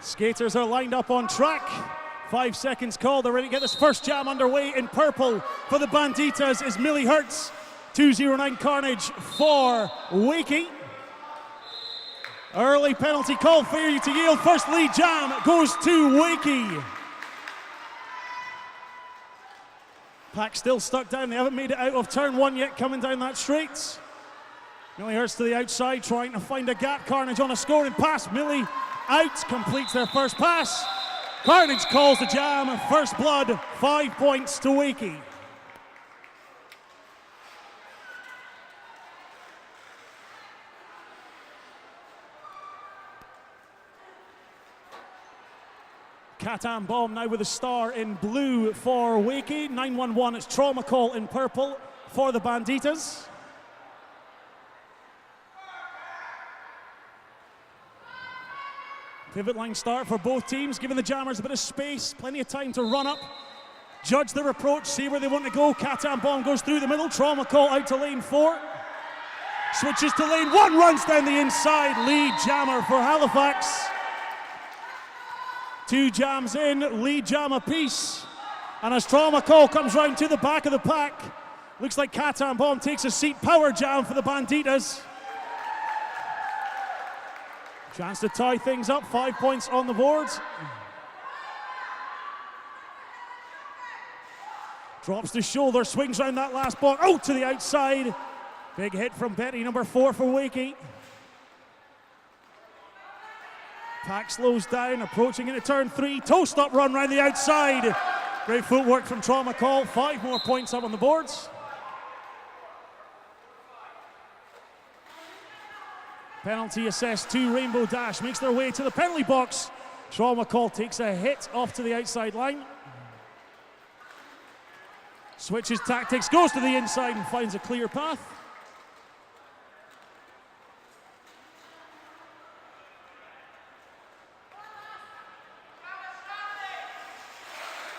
Skaters are lined up on track. 5 seconds called. They're ready to get this first jam underway. In purple for the Banditas is Millie Hertz. 209 Carnage for Wakey. Early penalty call, failure to yield. First lead jam goes to Wakey. Pack still stuck down. They haven't made it out of turn one yet, coming down that straight. Millie Hertz to the outside, trying to find a gap. Carnage on a scoring pass. Millie out, completes their first pass. Carnage calls the jam. First blood, 5 points to Wakey. Catan Bomb now with a star in blue for Wakey. 911, it's Trauma Call in purple for the Banditas. Pivot line start for both teams, giving the jammers a bit of space, plenty of time to run up, judge their approach, see where they want to go. Catan Bomb goes through the middle, Trauma Call out to lane 4. Switches to lane 1, runs down the inside, lead jammer for Halifax. 2 jams in, lead jam apiece. And as Trauma Call comes round to the back of the pack, looks like Catan Bomb takes a seat, power jam for the Banditas. Chance to tie things up, 5 points on the board. Drops the shoulder, swings round that last ball, out to the outside. Big hit from Betty, number 4 for Wakey. Pack slows down, approaching into turn 3. Toast up run round the outside. Great footwork from Trauma Call, 5 more points up on the boards. Penalty assessed to Rainbow Dash, makes their way to the penalty box. Trauma Call takes a hit off to the outside line. Switches tactics, goes to the inside and finds a clear path.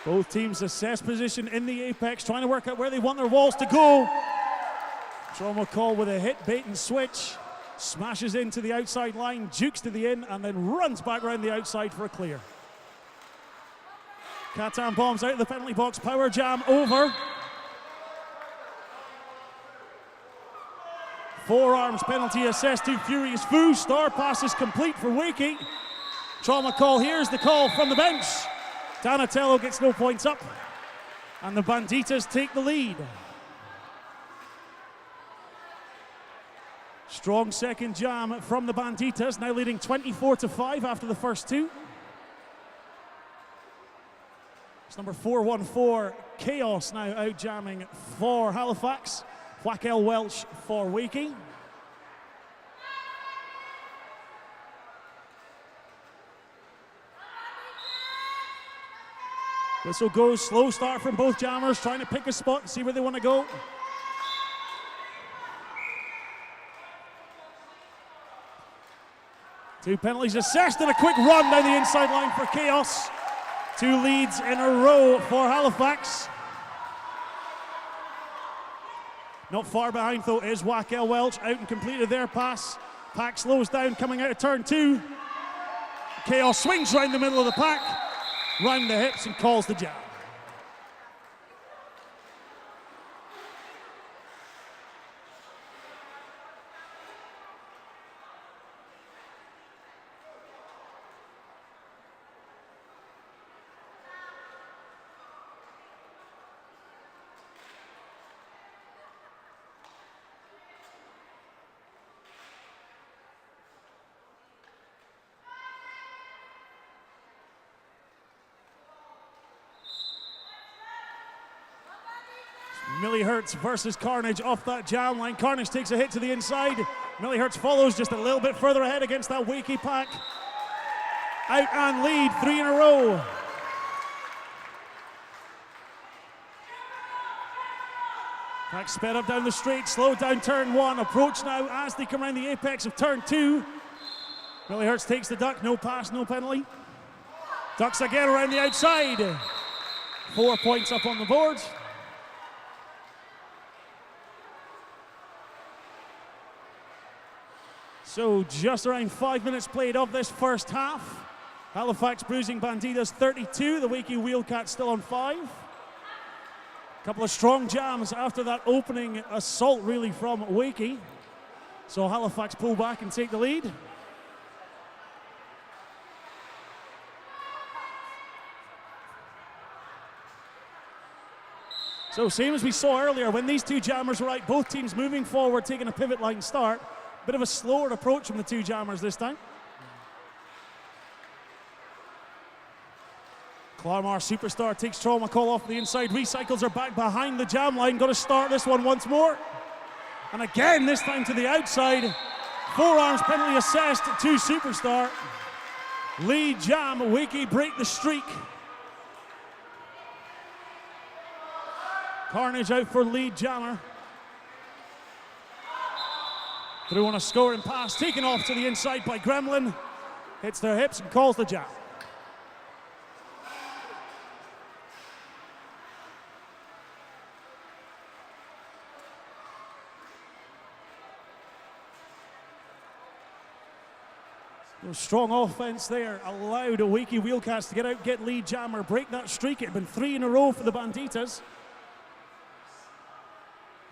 Both teams assess position in the apex, trying to work out where they want their walls to go. Trauma Call with a hit, bait and switch. Smashes into the outside line, jukes to the in, and then runs back around the outside for a clear. Catan Bombs out of the penalty box, power jam over. Forearms penalty assessed to Furious Foo. Star pass is complete for Wakey. Trauma Call, here's the call from the bench. Donatello gets no points up, and the Banditas take the lead. Strong second jam from the Banditas, now leading 24-5 after the first 2. It's number 414, Chaos, now out jamming for Halifax. Wakey Welch for Wakey. Whistle goes, slow start from both jammers, trying to pick a spot and see where they want to go. Two penalties assessed and a quick run down the inside line for Chaos. 2 leads in a row for Halifax. Not far behind though is Wakey Welch, out and completed their pass. Pack slows down coming out of turn 2. Chaos swings round the middle of the pack, round the hips and calls the jam. Millie Hertz versus Carnage off that jam line. Carnage takes a hit to the inside. Millie Hertz follows just a little bit further ahead against that Wakey pack. Out and lead, 3 in a row. Pack sped up down the straight, slowed down turn 1. Approach now as they come around the apex of turn 2. Millie Hertz takes the duck, no pass, no penalty. Ducks again around the outside. 4 points up on the board. So just around 5 minutes played of this first half. Halifax Bruising Banditas 32, the Wakey Wheelcats still on 5. A couple of strong jams after that opening assault really from Wakey. So Halifax pull back and take the lead. So same as we saw earlier, when these two jammers were out, both teams moving forward, taking a pivot line start. Bit of a slower approach from the two jammers this time. Claremore Superstar takes trauma call off the inside, recycles her back behind the jam line, got to start this one once more. And again, this time to the outside. Forearms penalty assessed to Superstar. Lead jam, Wakey break the streak. Carnage out for lead jammer. Through on a scoring pass, taken off to the inside by Gremlin. Hits their hips and calls the jam. Strong offense there allowed a Wakey Wheelcats to get out, get lead jammer, break that streak. It had been 3 in a row for the Banditas.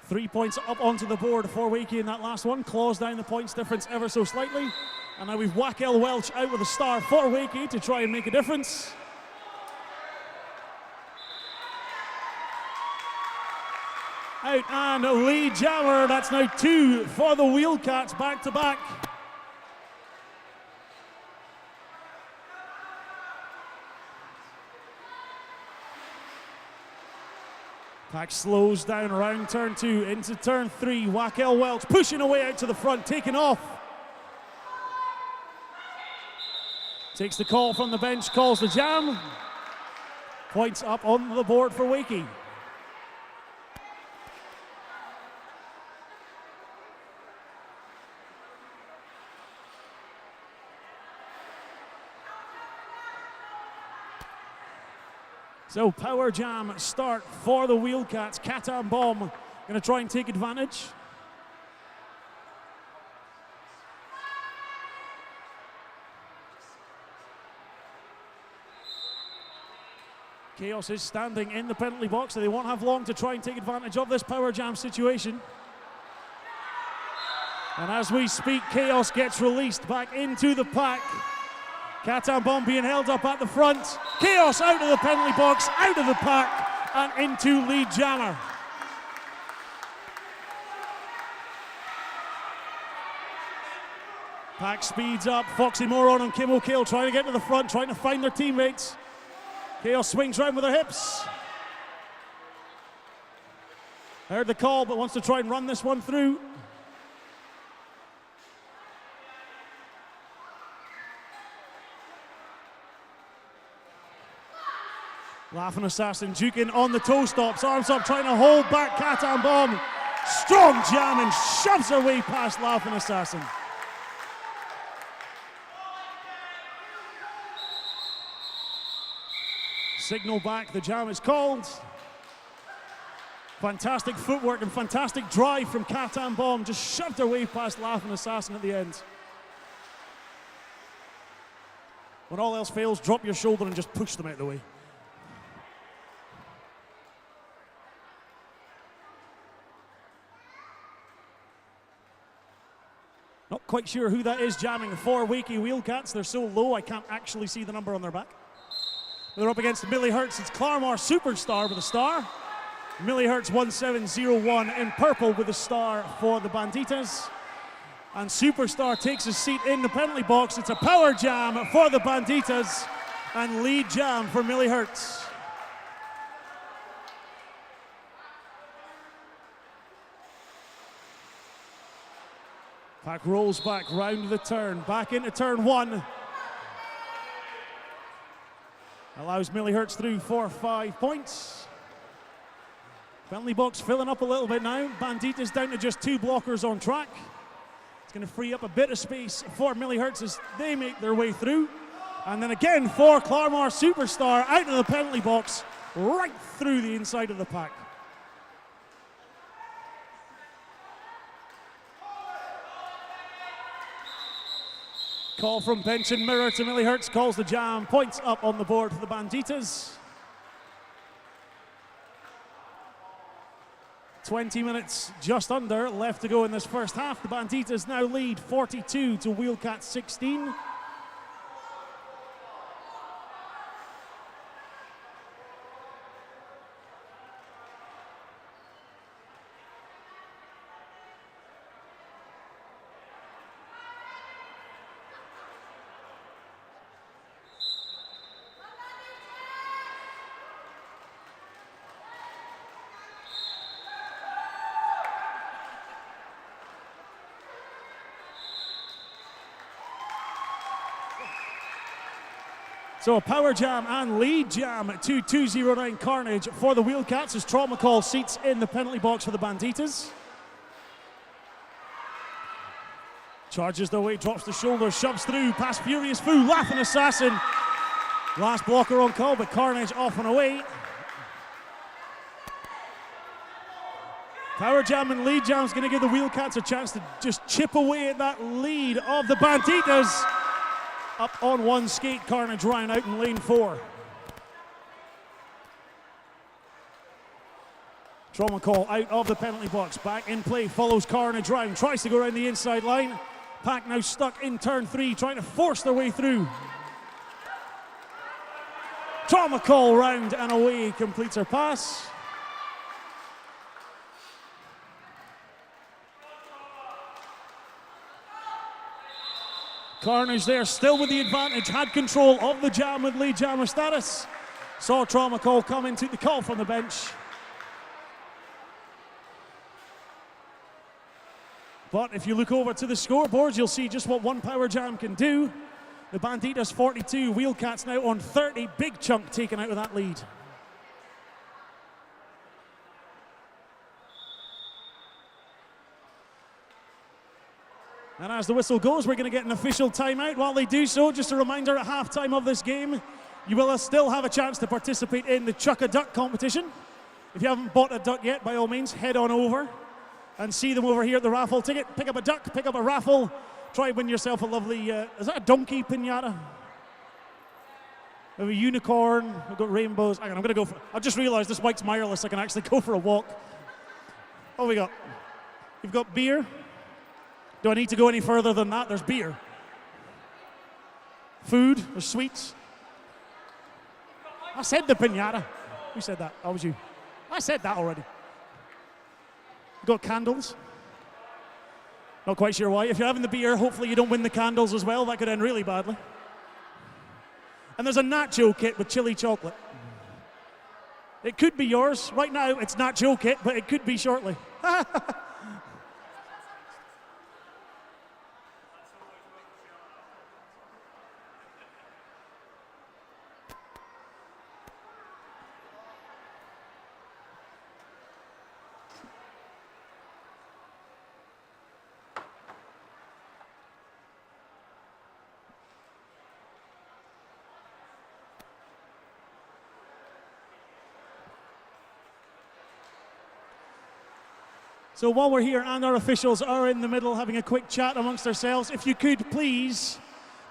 3 points up onto the board for Wakey in that last one. Claws down the points difference ever so slightly. And now we've Wakey Welch out with a star for Wakey to try and make a difference. Out and a lead jammer. That's now 2 for the Wheelcats back to back. Pack slows down around turn 2 into turn 3. Wakey Welch pushing away out to the front, taking off. Takes the call from the bench, calls the jam. Points up on the board for Wakey. So power jam start for the Wheelcats. Catan Bomb going to try and take advantage. Chaos is standing in the penalty box, so they won't have long to try and take advantage of this power jam situation. And as we speak, Chaos gets released back into the pack. Catan Bomb being held up at the front. Chaos out of the penalty box, out of the pack, and into lead jammer. Pack speeds up. Foxy Moron and Kim O'Kale trying to get to the front, trying to find their teammates. Chaos swings round with their hips. Heard the call, but wants to try and run this one through. Laughing Assassin juking on the toe stops, arms up, trying to hold back Catan Bomb. Strong jam and shoves her way past Laughing Assassin. Signal back, the jam is called. Fantastic footwork and fantastic drive from Catan Bomb. Just shoved her way past Laughing Assassin at the end. When all else fails, drop your shoulder and just push them out of the way. Not quite sure who that is jamming for Wakey Wheelcats. They're so low I can't actually see the number on their back. They're up against Millie Hertz. It's Claremore Superstar with a star. Millie Hertz 1701 in purple with a star for the Banditas. And Superstar takes a seat in the penalty box. It's a power jam for the Banditas and lead jam for Millie Hertz. Pack rolls back round the turn, back into turn 1. Allows Millie Hertz through for 5 points. Penalty box filling up a little bit now. Banditas down to just 2 blockers on track. It's going to free up a bit of space for Millie Hertz as they make their way through. And then again for Claremore Superstar out of the penalty box, right through the inside of the pack. Call from bench and mirror to Millie Hertz, calls the jam, points up on the board for the Banditas. 20 minutes just under left to go in this first half. The Banditas now lead 42 to Wheelcats 16. So a power jam and lead jam to 209 Carnage for the Wheelcats as Trauma Call seats in the penalty box for the Banditas. Charges their way, drops the shoulder, shoves through, past Furious Foo, Laughing Assassin. Last blocker on call, but Carnage off and away. Power jam and lead jam is going to give the Wheelcats a chance to just chip away at that lead of the Banditas. Up on one skate, Carnage Ryan out in lane 4. Trauma Call out of the penalty box, back in play, follows Carnage Ryan, tries to go around the inside line. Pack now stuck in turn 3, trying to force their way through. Trauma Call round and away, completes her pass. Carnage there, still with the advantage, had control of the jam with lead jammer status. Saw Trauma Call come in, took the call from the bench. But if you look over to the scoreboards, you'll see just what one power jam can do. The Banditas 42, Wheelcats now on 30, big chunk taken out of that lead. And as the whistle goes, we're going to get an official timeout. While they do so, just a reminder at halftime of this game, you will still have a chance to participate in the Chuck a Duck competition. If you haven't bought a duck yet, by all means, head on over and see them over here at the raffle ticket. Pick up a duck, pick up a raffle, try and win yourself a lovely, is that a donkey pinata? We have a unicorn, we've got rainbows. Hang on, I'm going to go for, I just realized this bike's mireless, I can actually go for a walk. What have we got? We've got beer. Do I need to go any further than that? There's beer. Food, there's sweets. I said the pinata. Who said that? That was you. I said that already. We've got candles. Not quite sure why. If you're having the beer, hopefully you don't win the candles as well. That could end really badly. And there's a nacho kit with chili chocolate. It could be yours. Right now, it's nacho kit, but it could be shortly. So while we're here and our officials are in the middle having a quick chat amongst ourselves, if you could please,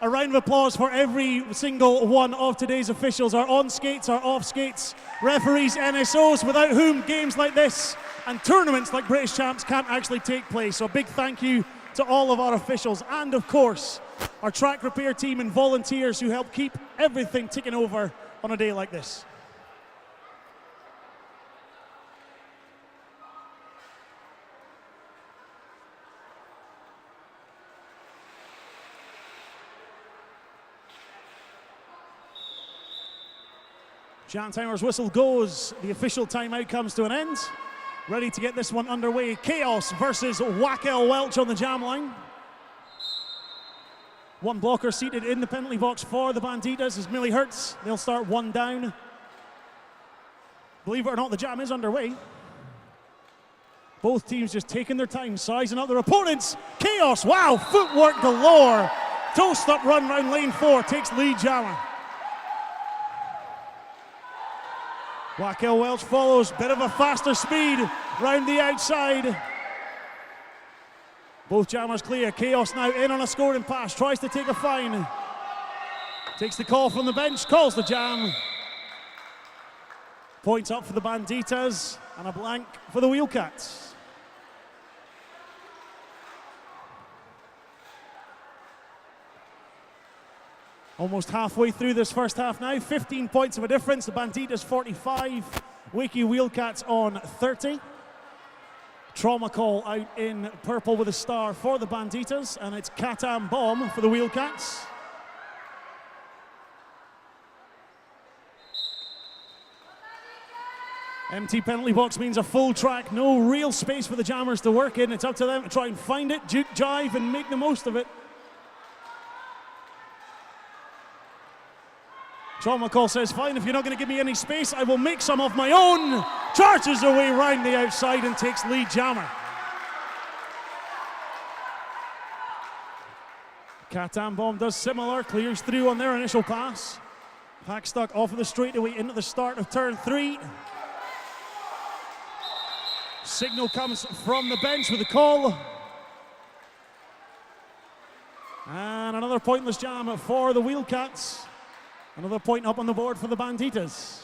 a round of applause for every single one of today's officials, our on skates, our off skates, referees, NSOs, without whom games like this and tournaments like British Champs can't actually take place. So a big thank you to all of our officials and of course our track repair team and volunteers who help keep everything ticking over on a day like this. Jantimer's whistle goes, the official timeout comes to an end. Ready to get this one underway. Chaos versus Wakey Welch on the jam line. One blocker seated in the penalty box for the Banditas is Millie Hertz. They'll start one down. Believe it or not, the jam is underway. Both teams just taking their time, sizing up their opponents. Chaos, wow, footwork galore. Toast up run round lane 4, takes lead jammer. Wakey Welch follows, bit of a faster speed round the outside. Both jammers clear. Chaos now in on a scoring pass. Tries to take a fine. Takes the call from the bench. Calls the jam. Points up for the Banditas. And a blank for the Wheelcats. Almost halfway through this first half now. 15 points of a difference. The Banditas 45. Wakey Wheelcats on 30. Trauma call out in purple with a star for the Banditas. And it's Katam Bomb for the Wheelcats. Empty penalty box means a full track. No real space for the jammers to work in. It's up to them to try and find it, juke, jive, and make the most of it. Trauma call says, fine, if you're not going to give me any space, I will make some of my own. Charges away round the outside and takes lead jammer. Katam Bomb does similar, clears through on their initial pass. Pack stuck off of the straightaway into the start of turn 3. Signal comes from the bench with a call. And another pointless jam for the Wheelcats. Another point up on the board for the Banditas.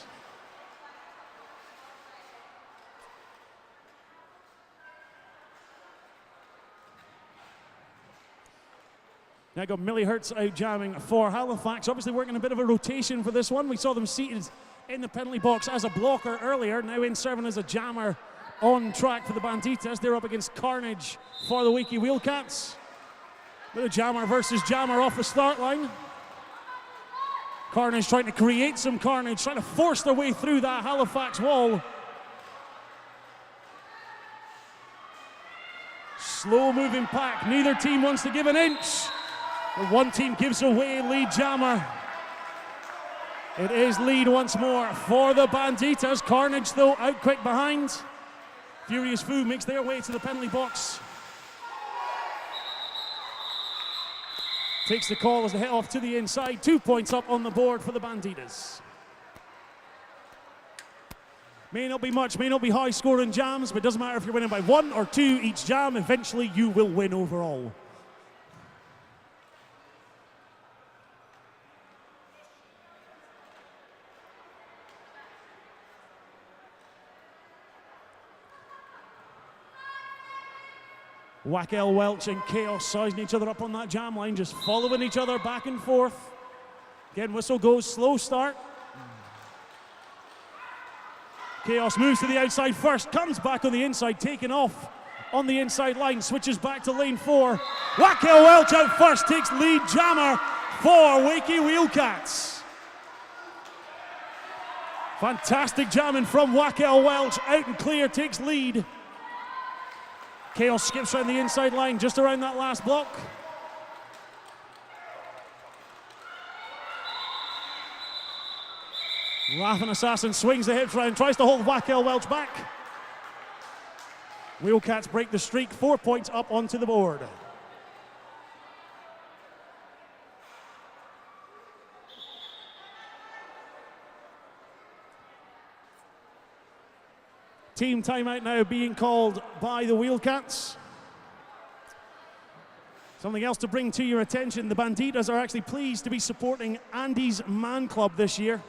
Now got Millie Hertz out jamming for Halifax. Obviously working a bit of a rotation for this one. We saw them seated in the penalty box as a blocker earlier. Now in serving as a jammer on track for the Banditas. They're up against Carnage for the Wakey Wheelcats. Bit of jammer versus jammer off the start line. Carnage trying to create some carnage, trying to force their way through that Halifax wall. Slow moving pack, neither team wants to give an inch. But one team gives away lead jammer. It is lead once more for the Banditas. Carnage though out quick behind. Furious Foo makes their way to the penalty box. Takes the call as they head off to the inside. 2 points up on the board for the Banditas. May not be much, may not be high scoring jams, but it doesn't matter if you're winning by 1 or 2 each jam, eventually you will win overall. Wakey Welch and Chaos sizing each other up on that jam line, just following each other back and forth. Again, whistle goes, slow start. Chaos moves to the outside first, comes back on the inside, taking off on the inside line, switches back to lane 4. Wakey Welch out first, takes lead jammer for Wakey Wheelcats. Fantastic jamming from Wakey Welch, out and clear, takes lead. Chaos skips around the inside line, just around that last block. Laughing Assassin swings the hips round, tries to hold Wakey Welch back. Wheelcats break the streak, 4 points up onto the board. Team timeout now being called by the Wheelcats. Something else to bring to your attention, the Banditas are actually pleased to be supporting Andy's Man Club this year.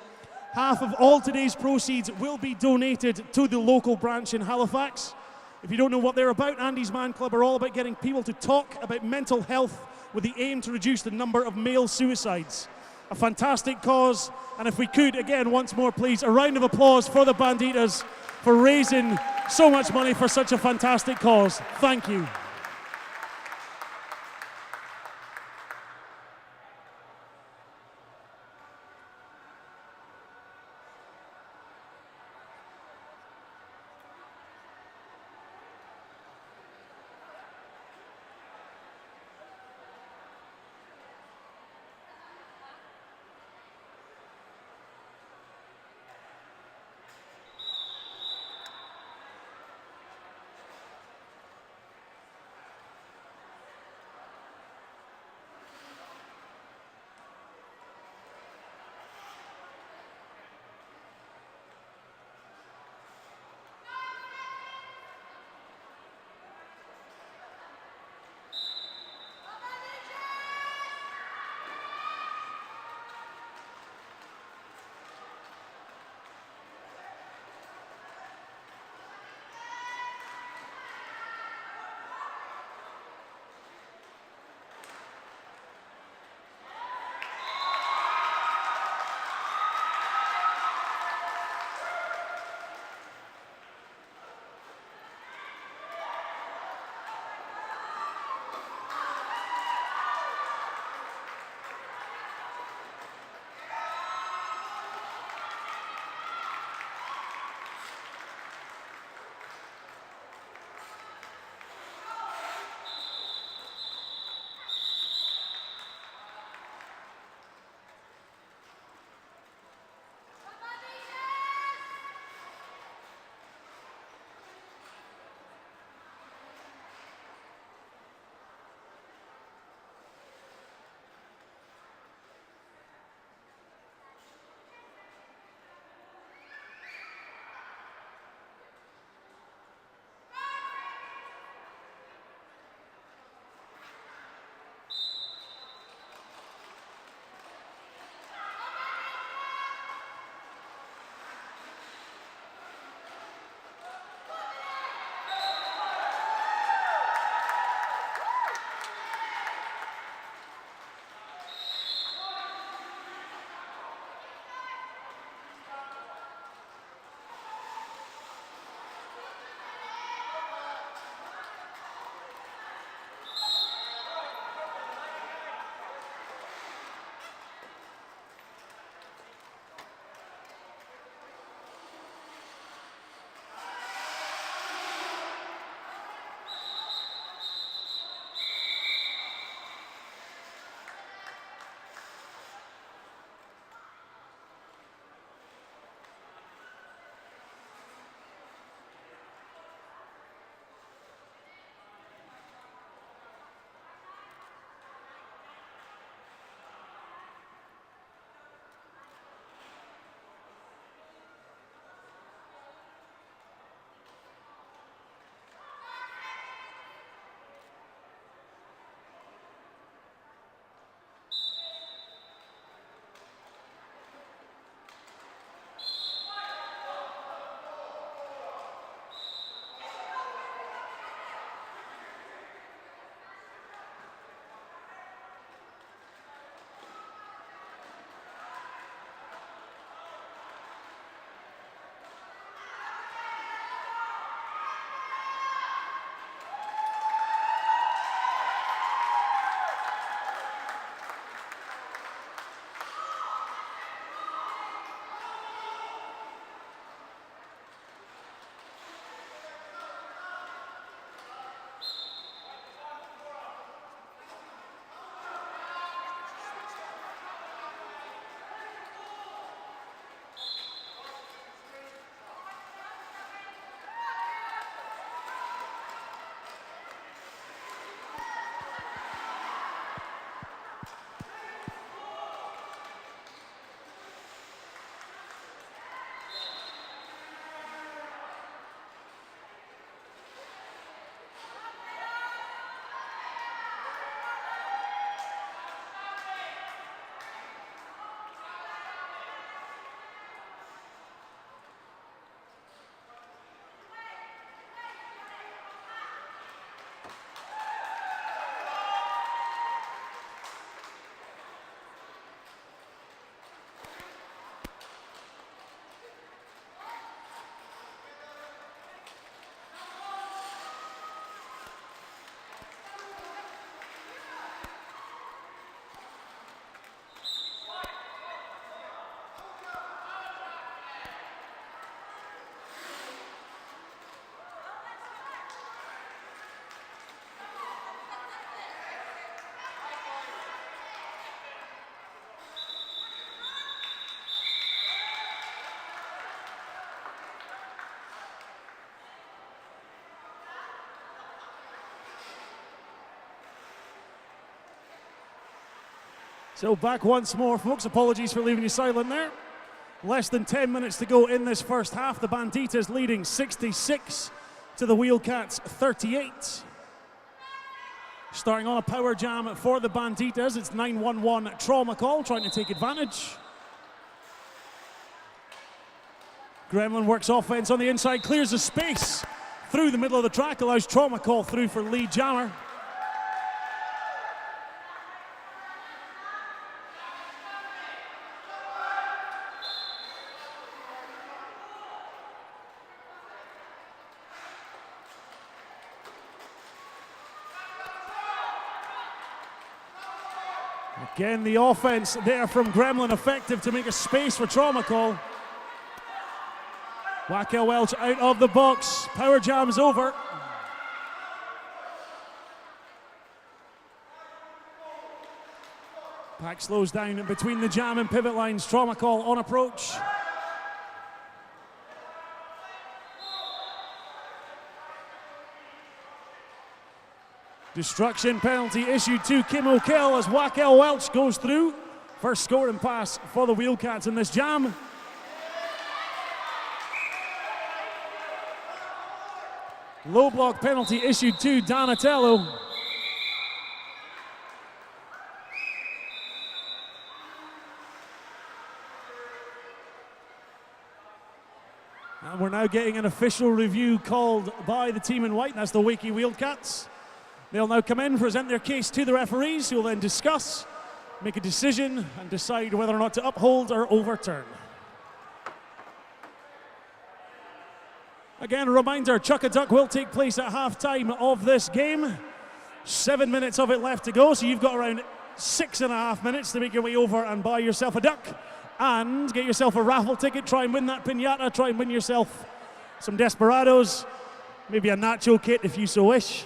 Half of all today's proceeds will be donated to the local branch in Halifax. If you don't know what they're about, Andy's Man Club are all about getting people to talk about mental health with the aim to reduce the number of male suicides. A fantastic cause, and if we could, again, once more please, a round of applause for the Banditas for raising so much money for such a fantastic cause. Thank you. So back once more, folks. Apologies for leaving you silent there. Less than 10 minutes to go in this first half. The Banditas leading 66 to the Wheelcats 38. Starting on a power jam for the Banditas. It's 911 Trauma Call, trying to take advantage. Gremlin works offense on the inside, clears the space through the middle of the track, allows Trauma Call through for lead jammer. Again, the offense there from Gremlin effective to make a space for Trauma Call. Wakey Welch out of the box. Power jam's over. Pack slows down between the jam and pivot lines. Trauma Call on approach. Destruction penalty issued to Kim O'Kell as Wakey Welch goes through. First scoring pass for the Wheelcats in this jam. Low block penalty issued to Donatello. And we're now getting an official review called by the team in white. That's the Wakey Wheelcats. They'll now come in, present their case to the referees, who will then discuss, make a decision, and decide whether or not to uphold or overturn. Again, a reminder, Chuck-a-Duck will take place at halftime of this game. 7 minutes of it left to go, so you've got around 6.5 minutes to make your way over and buy yourself a duck and get yourself a raffle ticket, try and win that piñata, try and win yourself some Desperados, maybe a nacho kit if you so wish.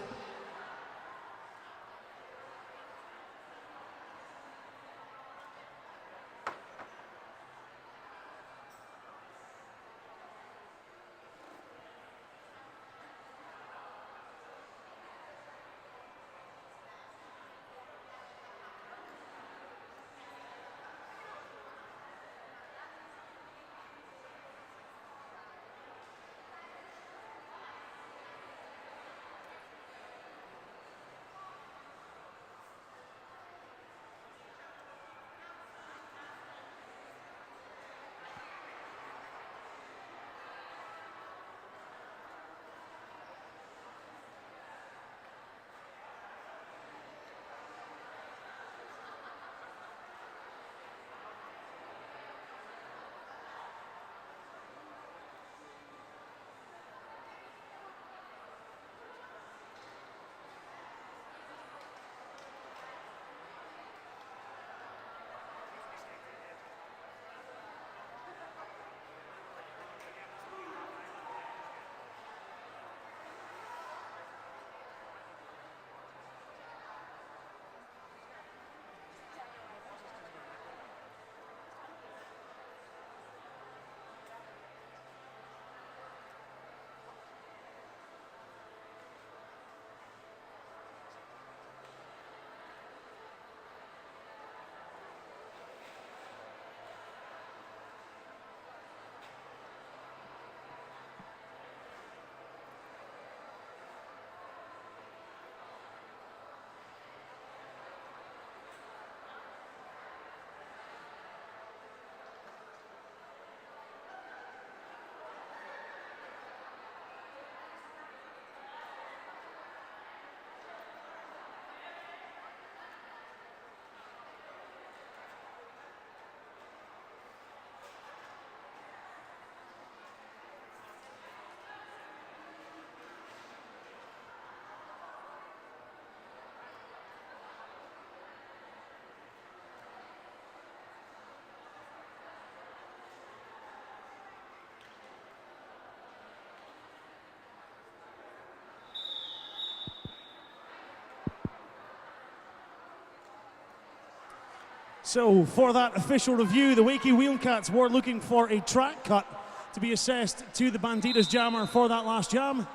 So for that official review, the Wakey Wheelcats were looking for a track cut to be assessed to the Banditas jammer for that last jam.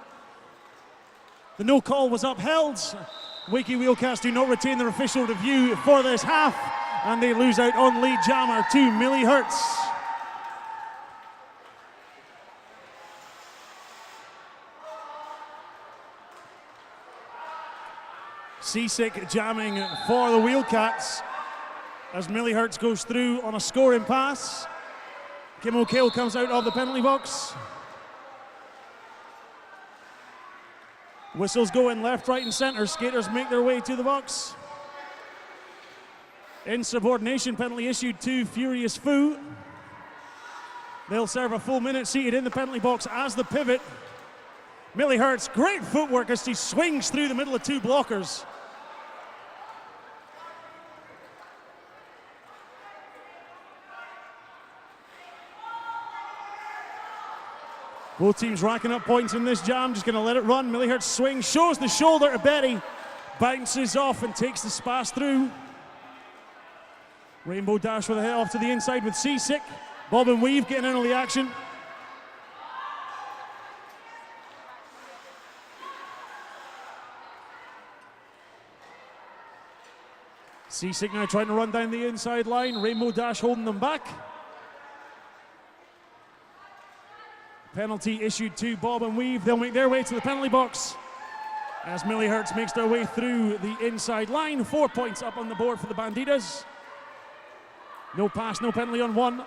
The no call was upheld. Wakey Wheelcats do not retain their official review for this half, And they lose out on lead jammer to Millie Hertz. Seasick jamming for the Wheelcats as Millie Hertz goes through on a scoring pass. Kim O'Kale comes out of the penalty box. Whistles go in left, right, and center. Skaters make their way to the box. Insubordination penalty issued to Furious Foo. They'll serve a full minute seated in the penalty box as the pivot. Millie Hertz, great footwork as she swings through the middle of two blockers. Both teams racking up points in this jam, just gonna let it run. Millie Hertz swings, shows the shoulder to Betty, bounces off and takes the pass through. Rainbow Dash with a head off to the inside with Seasick. Bob and Weave getting in on the action. Seasick now trying to run down the inside line. Rainbow Dash holding them back. Penalty issued to Bob and Weave. They'll make their way to the penalty box as Millie Hertz makes their way through the inside line. 4 points up on the board for the Banditas. No pass, no penalty on one.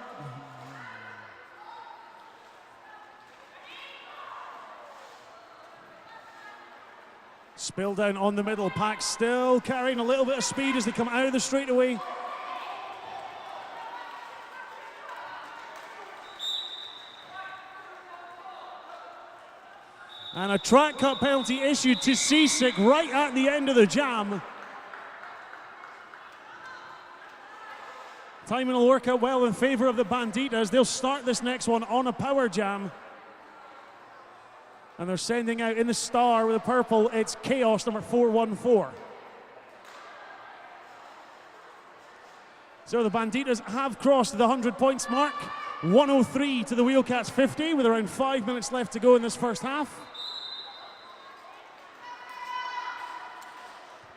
Spill down on the middle. Pack still carrying a little bit of speed as they come out of the straightaway. And a track cut penalty issued to Seasick right at the end of the jam. Timing will work out well in favor of the Banditas. They'll start this next one on a power jam. And they're sending out in the star with the purple, it's Chaos number 414. So the Banditas have crossed the 100 points mark. 103 to the Wheelcats 50 with around 5 minutes left to go in this first half.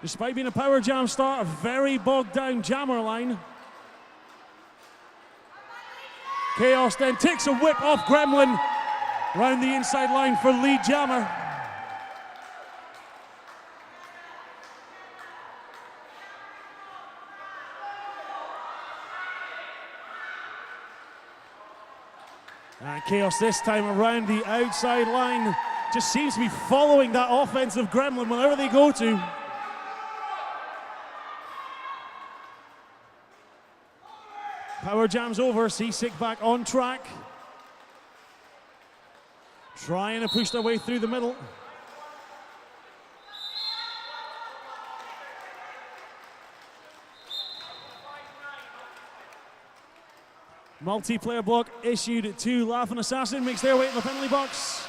Despite being a power jam start, a very bogged down jammer line. Chaos then takes a whip off Gremlin round the inside line for lead jammer. And Chaos this time around the outside line just seems to be following that offensive Gremlin wherever they go to. Power jam's over, Seasick back on track. Trying to push their way through the middle. Multiplayer block issued to Laughing Assassin, makes their way to the penalty box.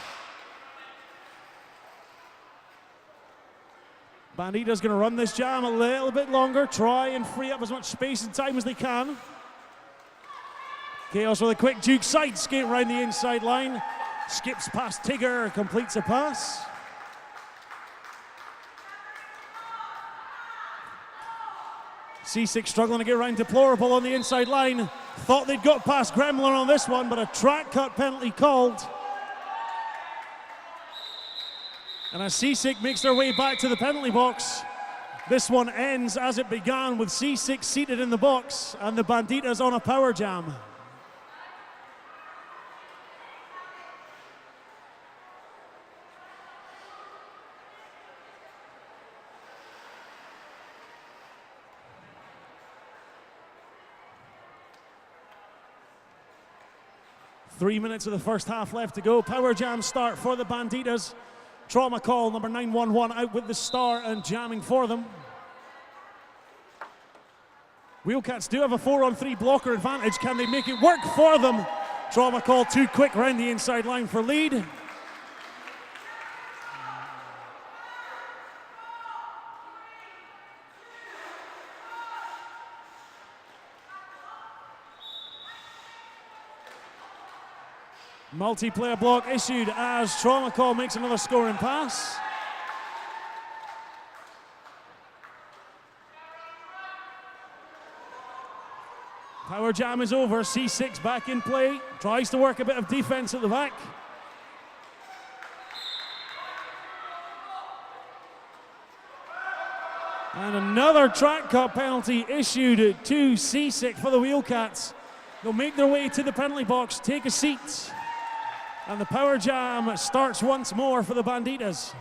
Banditas gonna run this jam a little bit longer, try and free up as much space and time as they can. Chaos with a quick juke side skate around the inside line. Skips past Tigger, completes a pass. Seasick struggling to get around Deplorable on the inside line. Thought they'd got past Gremlin on this one, but a track cut penalty called. And as Seasick makes their way back to the penalty box, this one ends as it began with Seasick seated in the box and the Banditas on a power jam. Three minutes of the first half left to go. Power jam start for the Banditas. Trauma call number 911 out with the star and jamming for them. Wheelcats do have a 4-on-3 blocker advantage. Can they make it work for them? Trauma call too quick round the inside line for lead. Multiplayer block issued as Trauma Call makes another scoring pass. Power jam is over. C6 back in play. Tries to work a bit of defense at the back. And another track cut penalty issued to C6 for the Wheelcats. They'll make their way to the penalty box, take a seat. And the power jam starts once more for the Banditas.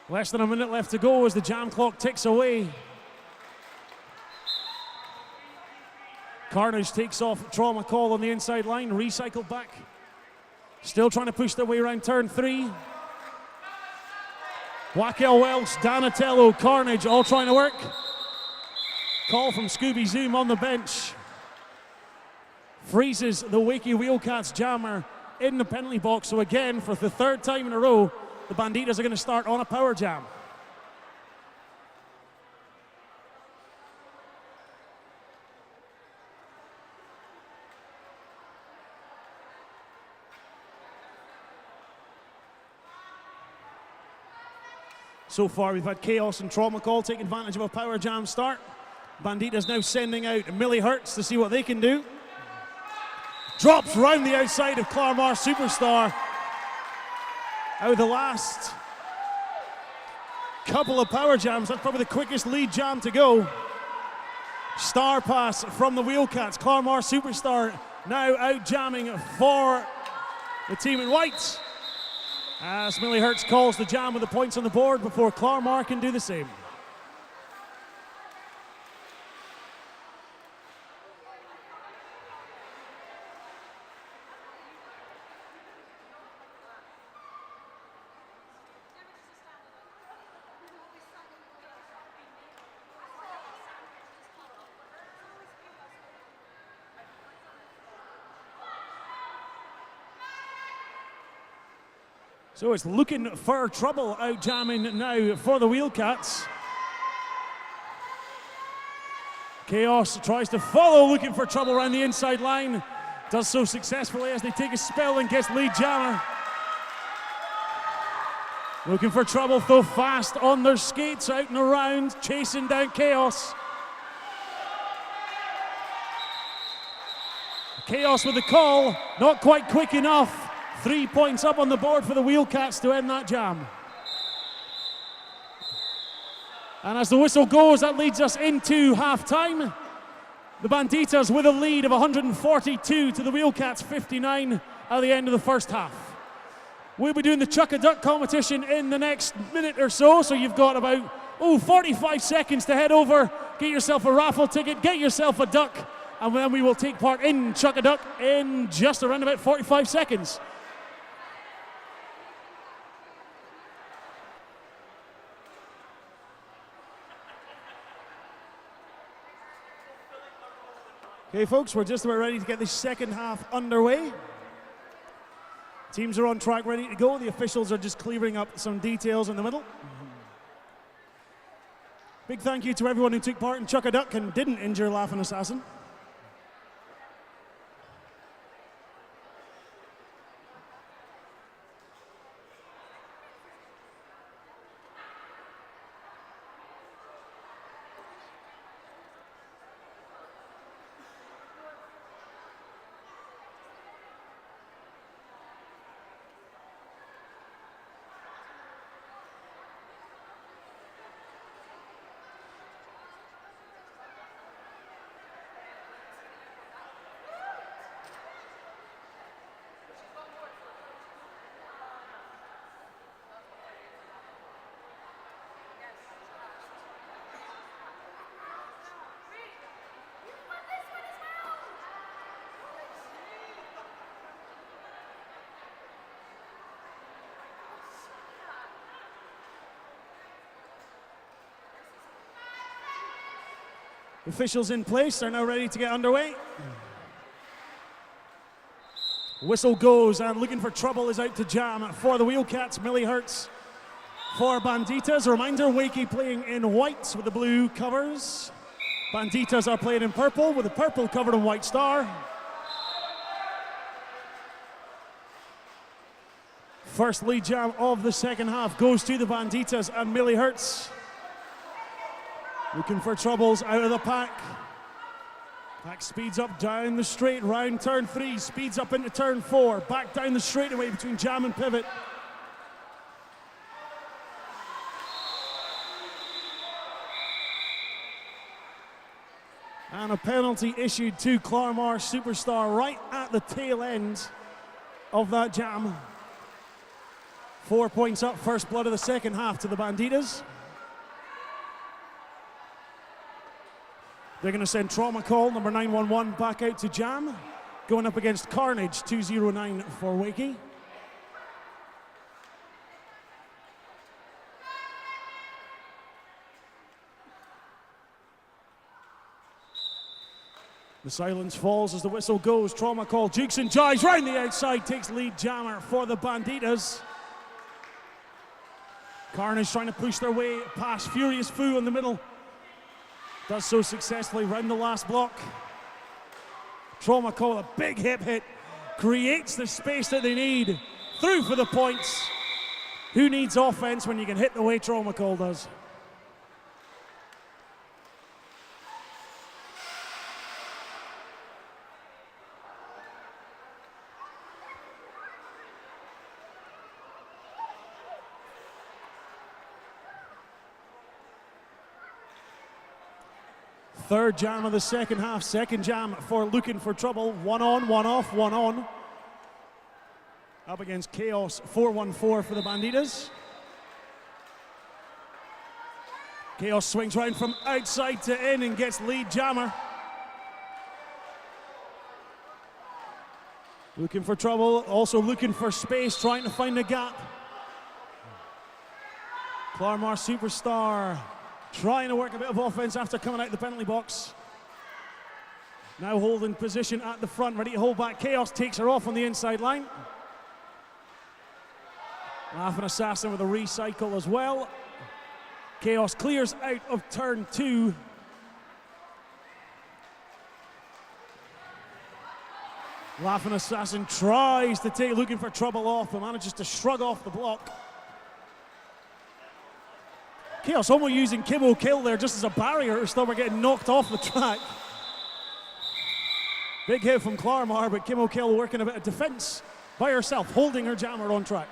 Less than a minute left to go as the jam clock ticks away. Carnage takes off Trauma Call on the inside line, recycled back. Still trying to push their way around turn 3. Wakey, Welch, Donatello, Carnage all trying to work. Call from Scooby Zoom on the bench. Freezes the Wakey Wheelcats jammer in the penalty box. So again, for the third time in a row, the Banditas are going to start on a power jam. So far, we've had Chaos and Trauma Call take advantage of a power jam start. Banditas now sending out Millie Hertz to see what they can do. Drops round the outside of Claremore Superstar. Out of the last couple of power jams, that's probably the quickest lead jam to go. Star pass from the Wheelcats. Claremore Superstar now out jamming for the team in white. As Millie Hertz calls the jam with the points on the board before Claremore can do the same. So it's looking for trouble out jamming now for the Wheelcats. Chaos tries to follow, looking for trouble around the inside line. Does so successfully as they take a spell and gets lead jammer. Looking for trouble though, fast on their skates, out and around, chasing down Chaos. Chaos with the call, not quite quick enough. 3 points up on the board for the Wheelcats to end that jam. And as the whistle goes, that leads us into half-time. The Banditas with a lead of 142 to the Wheelcats 59 at the end of the first half. We'll be doing the Chuck-a-Duck competition in the next minute or so, so you've got about 45 seconds to head over, get yourself a raffle ticket, get yourself a duck, and then we will take part in Chuck-a-Duck in just around about 45 seconds. Okay, folks, we're just about ready to get the second half underway. Teams are on track, ready to go. The officials are just clearing up some details in the middle. Big thank you to everyone who took part in Chuck-a-Duck and didn't injure Laughing Assassin. Officials in place are now ready to get underway. Whistle goes and looking for trouble is out to jam for the Wheelcats. Millie Hertz for Banditas. A reminder, Wakey playing in white with the blue covers. Banditas are playing in purple with the purple covered and white star. First lead jam of the second half goes to the Banditas and Millie Hertz. Looking for troubles out of the pack. Pack speeds up down the straight, round turn 3, speeds up into turn 4, back down the straightaway between jam and pivot. And a penalty issued to Claremore Superstar right at the tail end of that jam. 4 points up, first blood of the second half to the Banditas. They're going to send Trauma Call, number 911, back out to jam. Going up against Carnage, 209 for Wakey. The silence falls as the whistle goes. Trauma Call, jukes and jives round the outside, takes lead jammer for the Banditas. Carnage trying to push their way past Furious Foo in the middle. Does so successfully round the last block. Trauma Call, a big hip hit, creates the space that they need. Through for the points. Who needs offense when you can hit the way Trauma Call does? Third jam of the second half, second jam for Looking for Trouble. 1 on, 1 off, 1 on. Up against Chaos, 414 for the Banditas. Chaos swings round from outside to in and gets lead jammer. Looking for Trouble, also looking for space, trying to find a gap. Claremore Superstar trying to work a bit of offense after coming out the penalty box. Now holding position at the front, ready to hold back. Chaos takes her off on the inside line. Laughing Assassin with a recycle as well. Chaos clears out of turn 2. Laughing Assassin tries to take Looking for Trouble off, but manages to shrug off the block. Chaos almost using Kimmo Kill there just as a barrier, still we're getting knocked off the track. Big hit from Claremore, but Kimmo Kill working a bit of defense by herself, holding her jammer on track.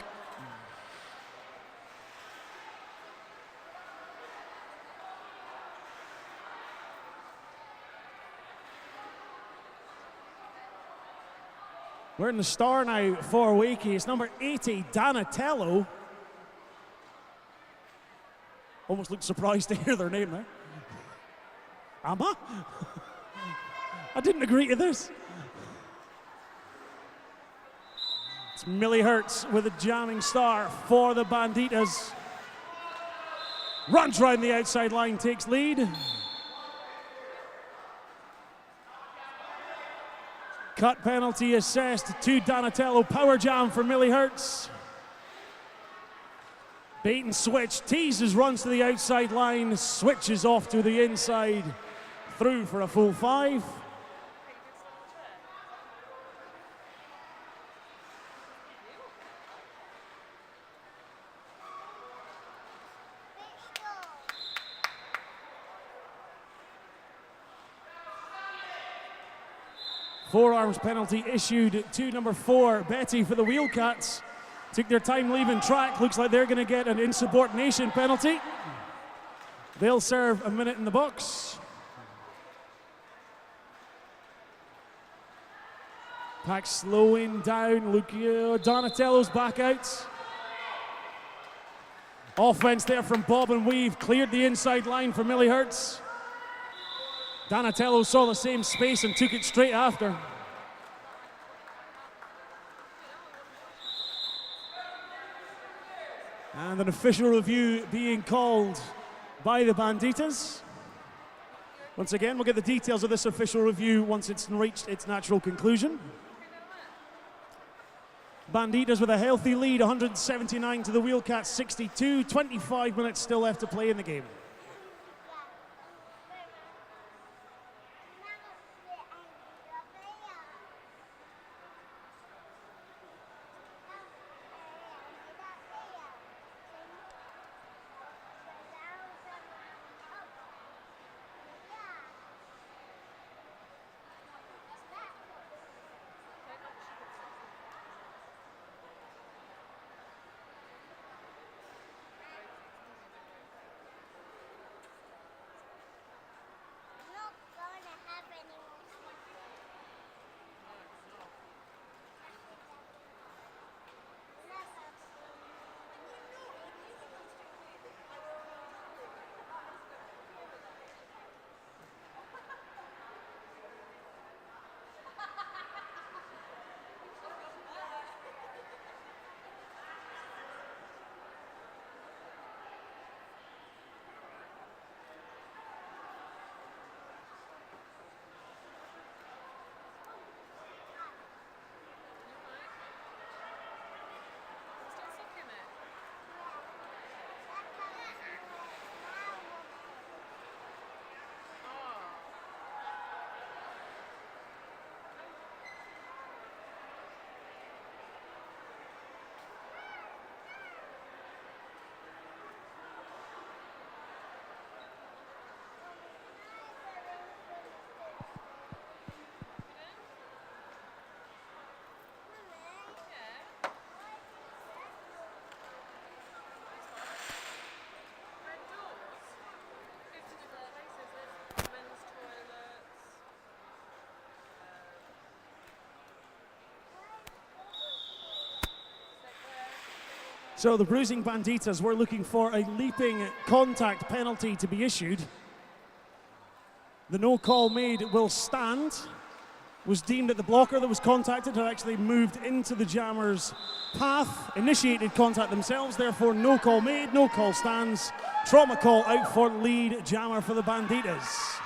We're in the star now for Wakey. It's number 80, Donatello. Almost looked surprised to hear their name there. Amma? I didn't agree to this. It's Millie Hertz with a jamming star for the Banditas. Runs round the outside line, takes lead. Cut penalty assessed to Donatello. Power jam for Millie Hertz. Bait and switch, teases, runs to the outside line, switches off to the inside, through for a full 5. Forearms penalty issued to number 4, Betty for the Wheelcats. Took their time leaving track. Looks like they're going to get an insubordination penalty. They'll serve a minute in the box. Pack slowing down. Donatello's back out. Offense there from Bob and Weave. Cleared the inside line for Millie Hertz. Donatello saw the same space and took it straight after. And an official review being called by the Banditas. Once again, we'll get the details of this official review once it's reached its natural conclusion. Banditas with a healthy lead, 179 to the Wheelcats 62, 25 minutes still left to play in the game. So the Bruising Banditas were looking for a leaping contact penalty to be issued. The no call made will stand. Was deemed that the blocker that was contacted had actually moved into the jammer's path, initiated contact themselves, therefore no call made, no call stands. Trauma call out for lead jammer for the Banditas.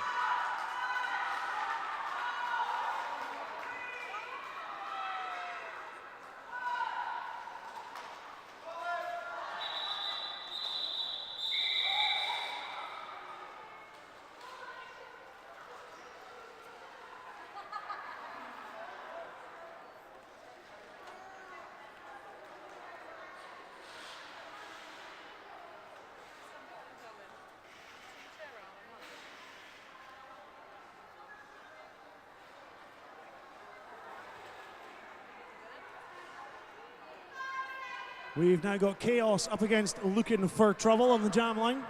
We've now got Chaos up against Looking for Trouble on the jam line.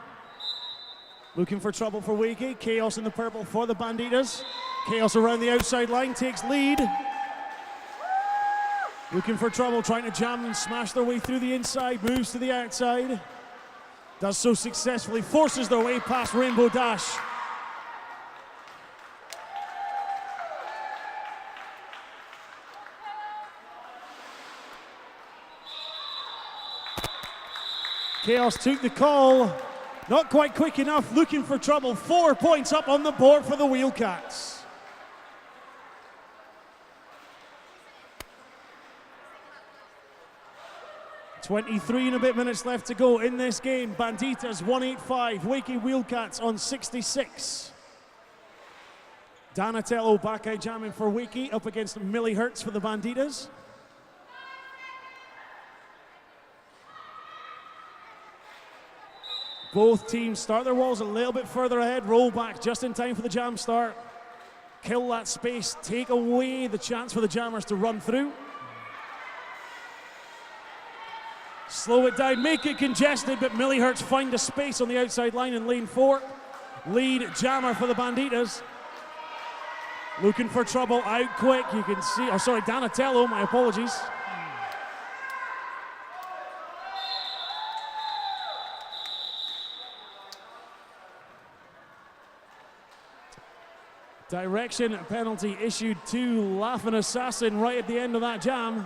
Looking for Trouble for Wakey. Chaos in the purple for the Banditas. Chaos around the outside line takes lead. Looking for Trouble, trying to jam and smash their way through the inside, moves to the outside. Does so successfully, forces their way past Rainbow Dash. Chaos took the call, not quite quick enough, Looking for Trouble. 4 points up on the board for the Wheelcats. .23 and a bit minutes left to go in this game. Banditas 185, Wakey Wheelcats on 66. Donatello back out jamming for Wakey, up against Millie Hertz for the Banditas. Both teams start their walls a little bit further ahead, roll back just in time for the jam start. Kill that space, take away the chance for the jammers to run through. Slow it down, make it congested, but Millie Hertz find a space on the outside line in lane 4. Lead jammer for the Banditas. Looking for Trouble out quick, you can see, oh sorry, Donatello, my apologies. Direction penalty issued to Laughing Assassin right at the end of that jam.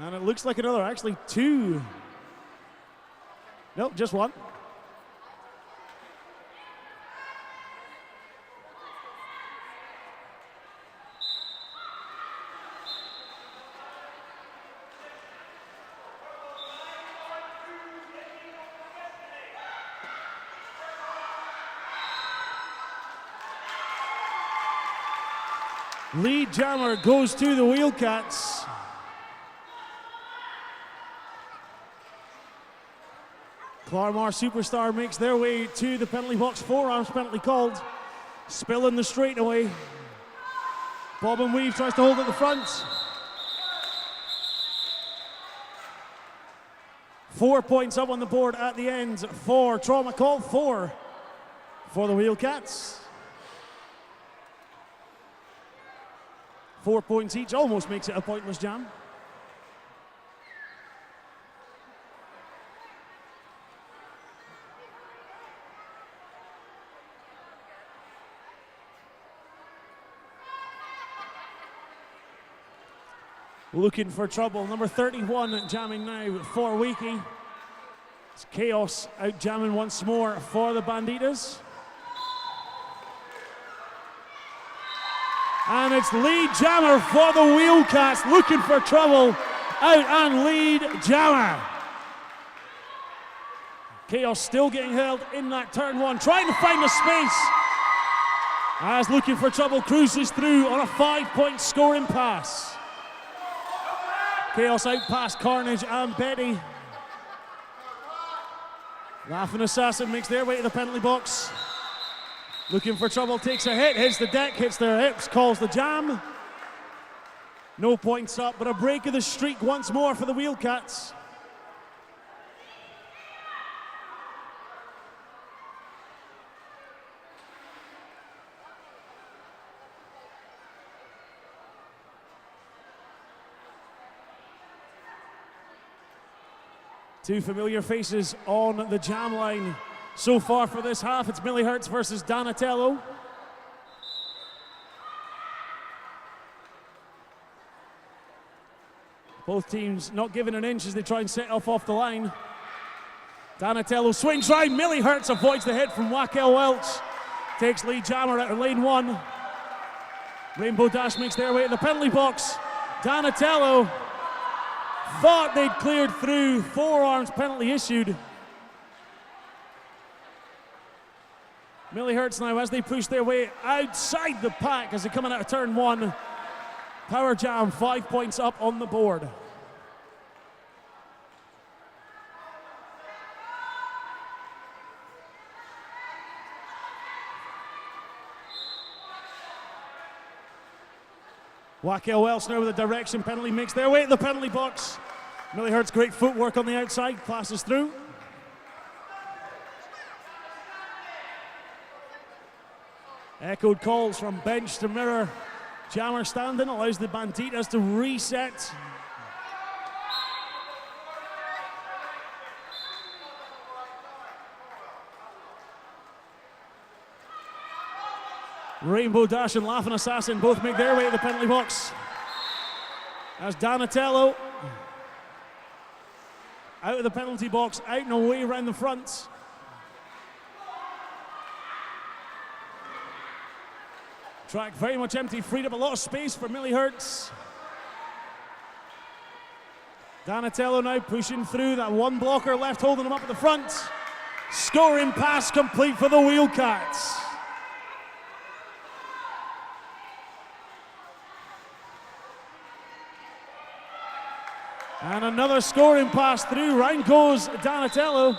And it looks like another, actually 2. Nope, just 1. Lead jammer goes to the Wheelcats. Claremore Superstar makes their way to the penalty box. 4 arms penalty called. Spill in the straightaway. Bob and Weave tries to hold at the front. 4 points up on the board at the end for Trauma Call. 4 for the Wheelcats. 4 points each, almost makes it a pointless jam. Looking for Trouble, number 31 jamming now for Wakey. It's Chaos out jamming once more for the Banditas. And it's lead jammer for the Wheelcats, Looking for Trouble, out and lead jammer. Chaos still getting held in that turn 1, trying to find a space as Looking for Trouble cruises through on a 5-point scoring pass. Chaos out past Carnage and Betty. Laughing Assassin makes their way to the penalty box. Looking for Trouble takes a hit, hits the deck, hits their hips, calls the jam. No points up, but a break of the streak once more for the Wheelcats. Two familiar faces on the jam line so far for this half. It's Millie Hertz versus Donatello. Both teams not giving an inch as they try and set off the line. Donatello swings right. Millie Hertz avoids the hit from Wakey Welch. Takes lead jammer out of lane one. Rainbow Dash makes their way to the penalty box. Donatello thought they'd cleared through. Forearms penalty issued. Millie Hertz now as they push their way outside the pack as they're coming out of turn one. Power jam, 5 points up on the board. Wakey Welch now with a direction penalty makes their way to the penalty box. Millie Hertz, great footwork on the outside, passes through. Echoed calls from bench to mirror. Jammer standing allows the Banditas to reset. Rainbow Dash and Laughing Assassin both make their way to the penalty box. As Donatello out of the penalty box, out and away around the front. Track very much empty, freed up a lot of space for Millie Hertz. Donatello now pushing through, that one blocker left holding him up at the front. Scoring pass complete for the Wheelcats. And another scoring pass through, round goes Donatello.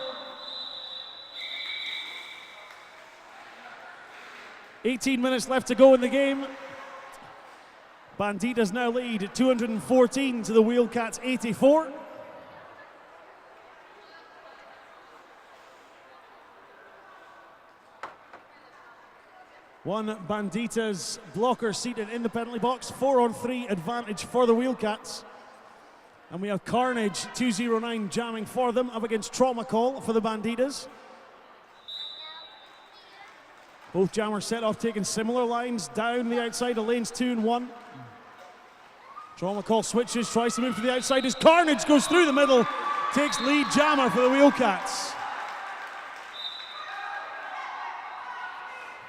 18 minutes left to go in the game. Banditas now lead 214 to the Wheelcats 84. One Banditas blocker seated in the penalty box. 4-on-3 advantage for the Wheelcats. And we have Carnage 209 jamming for them up against Trauma Call for the Banditas. Both jammers set off taking similar lines down the outside of lanes 2 and 1. Trauma Call switches, tries to move to the outside as Carnage goes through the middle, takes lead jammer for the Wheelcats.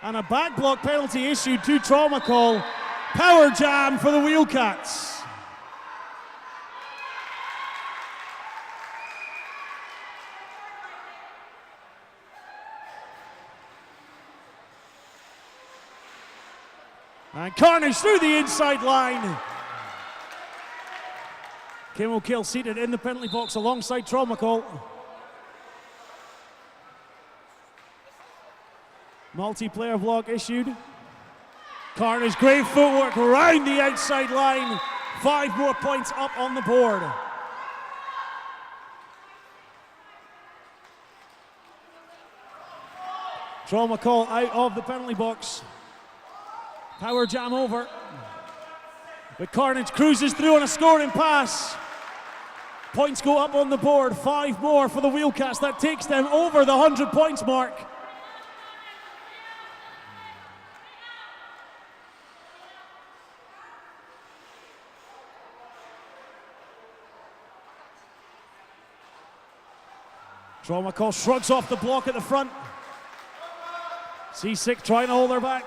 And a back block penalty issued to Trauma Call. Power jam for the Wheelcats. And Carnage through the inside line. Kim O'Kill seated in the penalty box alongside Trauma Call. Multiplayer vlog issued. Carnage, great footwork around the outside line. 5 more points up on the board. Trauma Call out of the penalty box. Power jam over. But Carnage cruises through on a scoring pass. Points go up on the board. 5 more for the Wheelcats. That takes them over the 100 points mark. Trauma Call shrugs off the block at the front. Seasick trying to hold her back.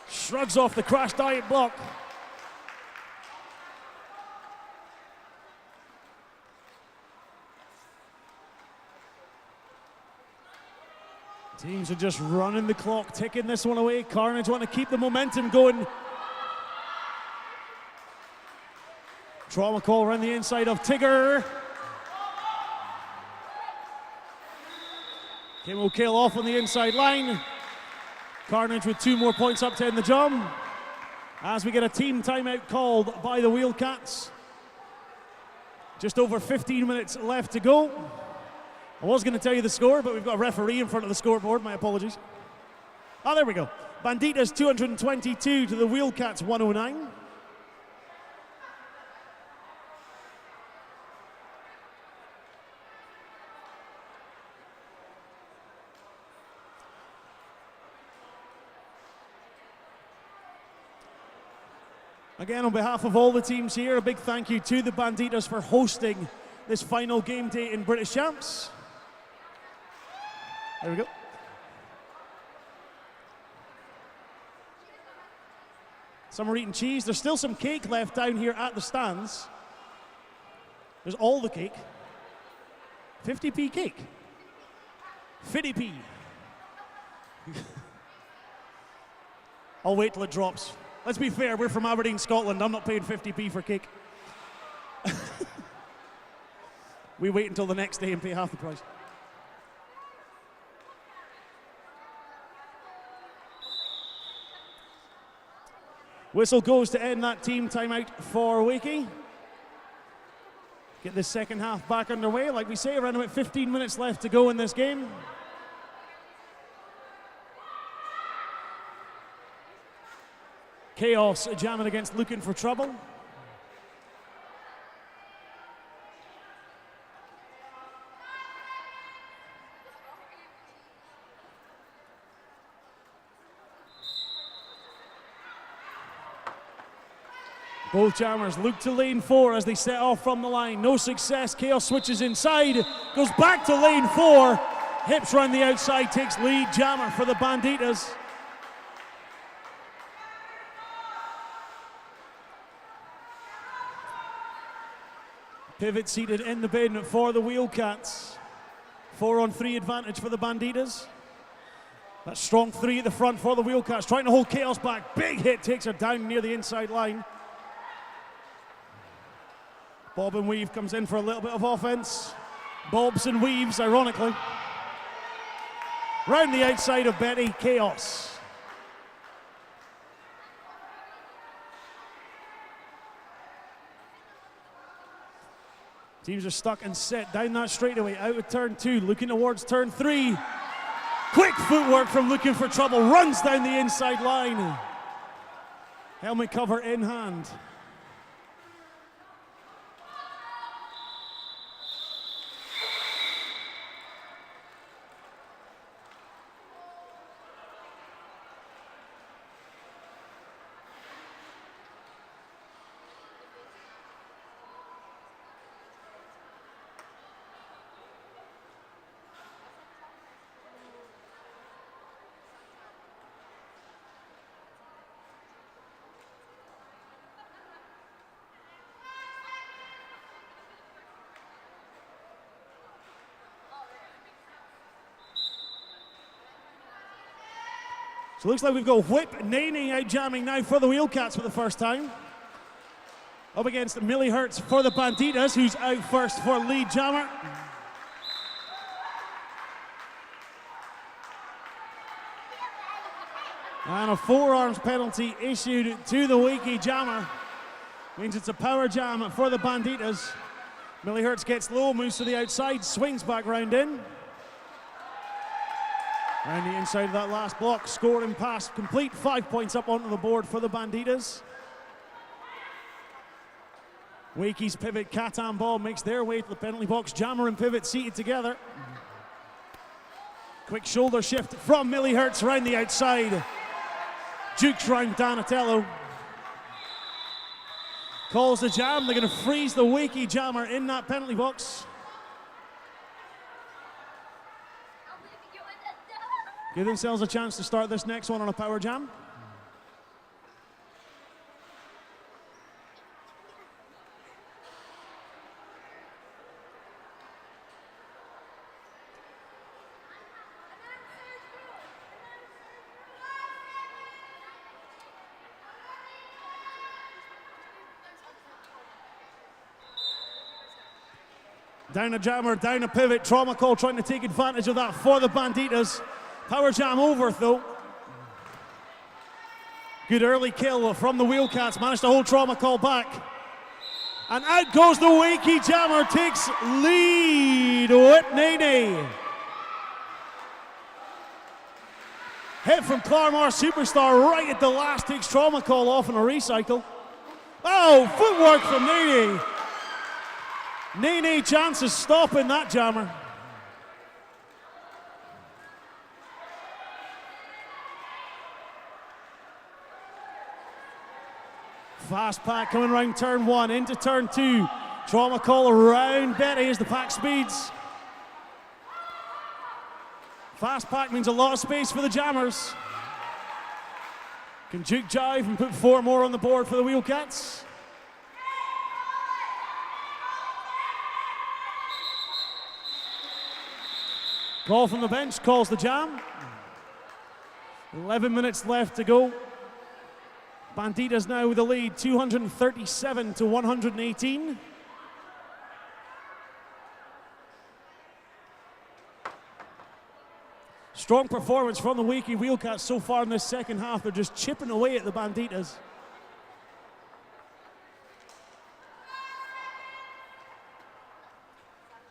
Shrugs off the crash diet block. Teams are just running the clock, ticking this one away. Carnage want to keep the momentum going. Trauma Call around the inside of Tigger. Kim O'Kill off on the inside line. Carnage with 2 more points up to end the jump. As we get a team timeout called by the Wheelcats. Just over 15 minutes left to go. I was going to tell you the score, but we've got a referee in front of the scoreboard. My apologies. Oh, there we go. Banditas 222 to the Wheelcats 109. Again, on behalf of all the teams here, a big thank you to the Banditas for hosting this final game day in British Champs. There we go. Some are eating cheese. There's still some cake left down here at the stands. There's all the cake. 50p cake. 50p. I'll wait till it drops. Let's be fair, we're from Aberdeen, Scotland. I'm not paying 50p for cake. We wait until the next day and pay half the price. Whistle goes to end that team timeout for Wakey. Get this second half back underway. Like we say, around about 15 minutes left to go in this game. Chaos jamming against Looking for Trouble. Both jammers look to lane 4 as they set off from the line. No success. Chaos switches inside. Goes back to lane 4. Hips round the outside. Takes lead jammer for the Banditas. Pivot seated in the bin for the Wheelcats. 4-on-3 advantage for the Banditas. That strong 3 at the front for the Wheelcats. Trying to hold Chaos back. Big hit takes her down near the inside line. Bob and Weave comes in for a little bit of offense. Bobs and Weaves, ironically. Round the outside of Betty, Chaos. Teams are stuck and set down that straightaway, out of turn 2, looking towards turn 3. Quick footwork from Looking for Trouble, runs down the inside line. Helmet cover in hand. So it looks like we've got Whip Nene out jamming now for the Wheelcats for the first time. Up against Millie Hertz for the Banditas, who's out first for lead jammer. And a forearms penalty issued to the Wakey jammer. Means it's a power jam for the Banditas. Millie Hertz gets low, moves to the outside, swings back round in. Round the inside of that last block, scoring pass complete, 5 points up onto the board for the Banditas. Wakey's pivot Catan ball makes their way to the penalty box. Jammer and pivot seated together. Quick shoulder shift from Millie Hertz around the outside. Jukes round Donatello. Calls the jam. They're going to freeze the Wakey jammer in that penalty box. Give themselves a chance to start this next one on a power jam. Down a jammer, down a pivot, trauma call trying to take advantage of that for the Banditas. Power jam over though. Good early kill from the Wheelcats, managed to hold trauma call back. And out goes the Wakey jammer, takes lead with Nene. Hit from Claremore Superstar right at the last, takes trauma call off on a recycle. Oh, footwork from Nene. Nene chances stopping that jammer. Fast pack coming around turn 1 into turn 2. Trauma call around Betty as the pack speeds. Fast pack means a lot of space for the jammers. Can juke jive and put 4 more on the board for the Wheelcats. Call from the bench calls the jam. 11 minutes left to go. Banditas now with the lead, 237 to 118. Strong performance from the Wakey Wheelcats so far in this second half. They're just chipping away at the Banditas.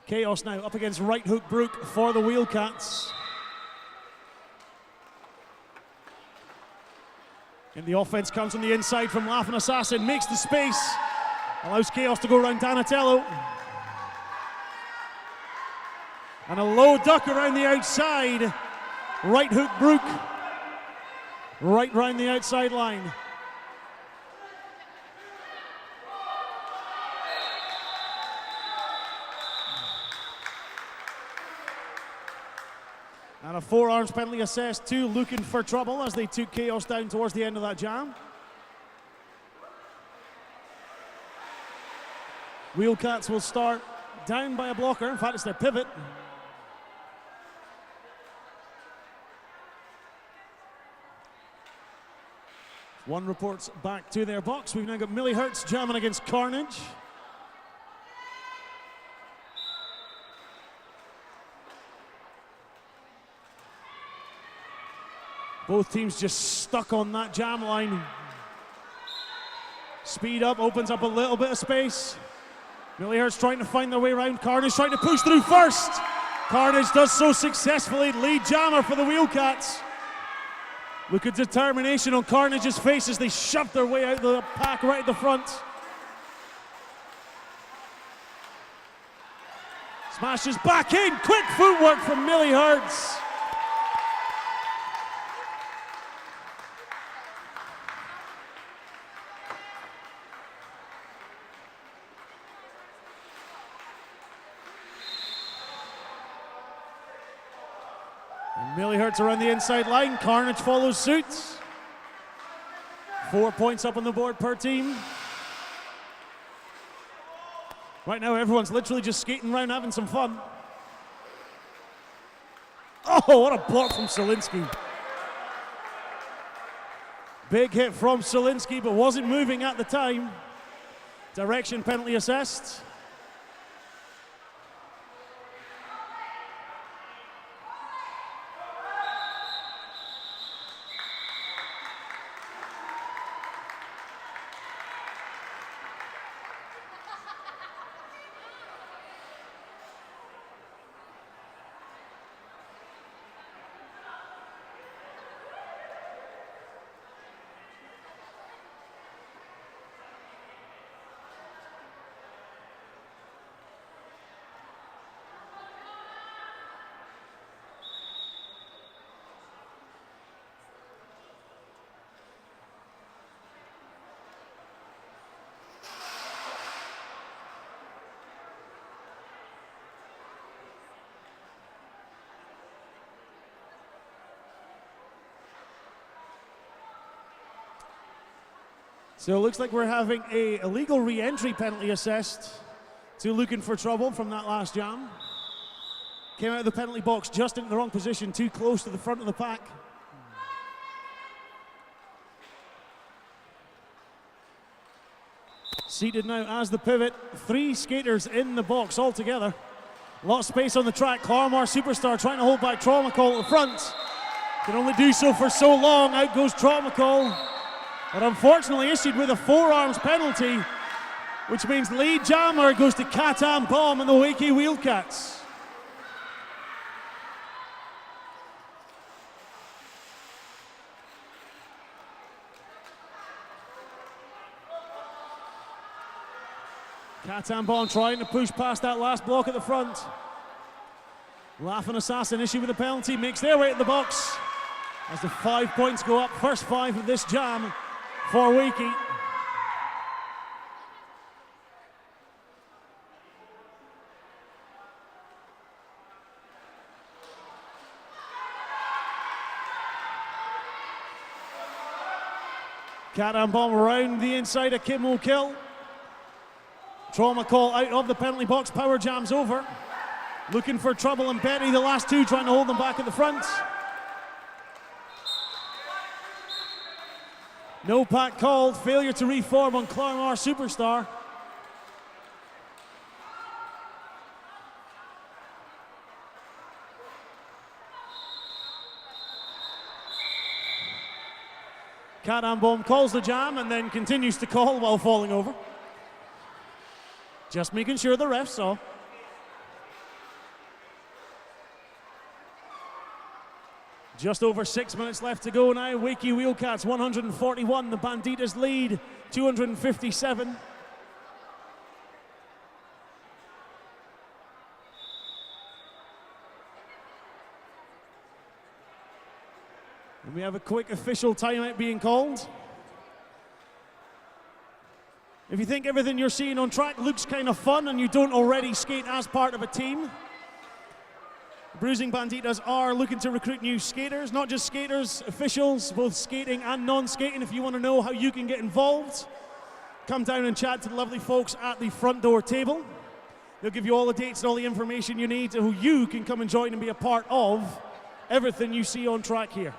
Chaos now up against right hook Brook for the Wheelcats. And the offense comes on the inside from Laughing Assassin, makes the space, allows Chaos to go around Donatello. And a low duck around the outside. Right hook Brook, right round the outside line. And a forearms penalty assessed to Looking for Trouble as they took Chaos down towards the end of that jam. Wheelcats will start down by a blocker. In fact, it's their pivot. One reports back to their box. We've now got Millie Hertz jamming against Carnage. Both teams just stuck on that jam line. Speed up, opens up a little bit of space. Millie Hertz trying to find their way around. Carnage trying to push through first. Carnage does so successfully. Lead jammer for the Wheelcats. Look at determination on Carnage's face as they shove their way out the pack right at the front. Smashes back in. Quick footwork from Millie Hertz. Millie Hertz around the inside line. Carnage follows suit. 4 points up on the board per team. Right now, everyone's literally just skating around having some fun. Oh, what a block from Solinsky. Big hit from Solinsky, but wasn't moving at the time. Direction penalty assessed. So it looks like we're having a illegal re-entry penalty assessed to Looking for Trouble from that last jam. Came out of the penalty box just into the wrong position, too close to the front of the pack. Seated now as the pivot, 3 skaters in the box altogether. A lot of space on the track. Claremore Superstar trying to hold back Trauma Call at the front. Can only do so for so long. Out goes Trauma Call. But unfortunately issued with a forearms penalty, which means lead jammer goes to Catan Bomb and the Wakey Wheelcats. Catan Bomb trying to push past that last block at the front. Laughing Assassin issue with a penalty, makes their way at the box as the 5 points go up. First 5 of this jam for Wakey. Cat-arm bomb around the inside of Kim O'Kill. Trauma call out of the penalty box. Power jams over. Looking for trouble, and Betty, the last two, trying to hold them back at the front. No pack called. Failure to reform on Claremore Superstar. Cat-arm bomb calls the jam and then continues to call while falling over. Just making sure the ref saw. Just over 6 minutes left to go now. Wakey Wheelcats 141. The Banditas lead 257. And we have a quick official timeout being called. If you think everything you're seeing on track looks kind of fun and you don't already skate as part of a team, Bruising Banditas are looking to recruit new skaters, not just skaters, officials, both skating and non-skating. If you want to know how you can get involved, come down and chat to the lovely folks at the front door table. They'll give you all the dates and all the information you need so you can come and join and be a part of everything you see on track here.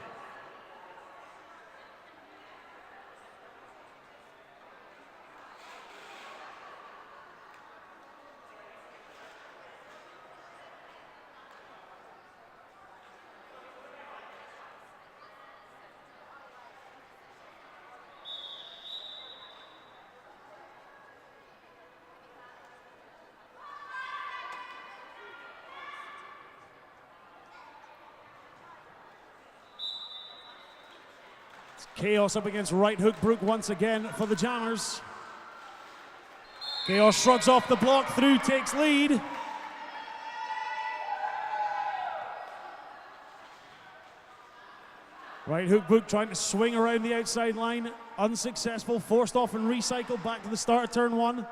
Chaos up against right hook Brook once again for the Jammers. Chaos shrugs off the block, through, takes lead. Right hook Brook trying to swing around the outside line, unsuccessful, forced off and recycled back to the start of turn one.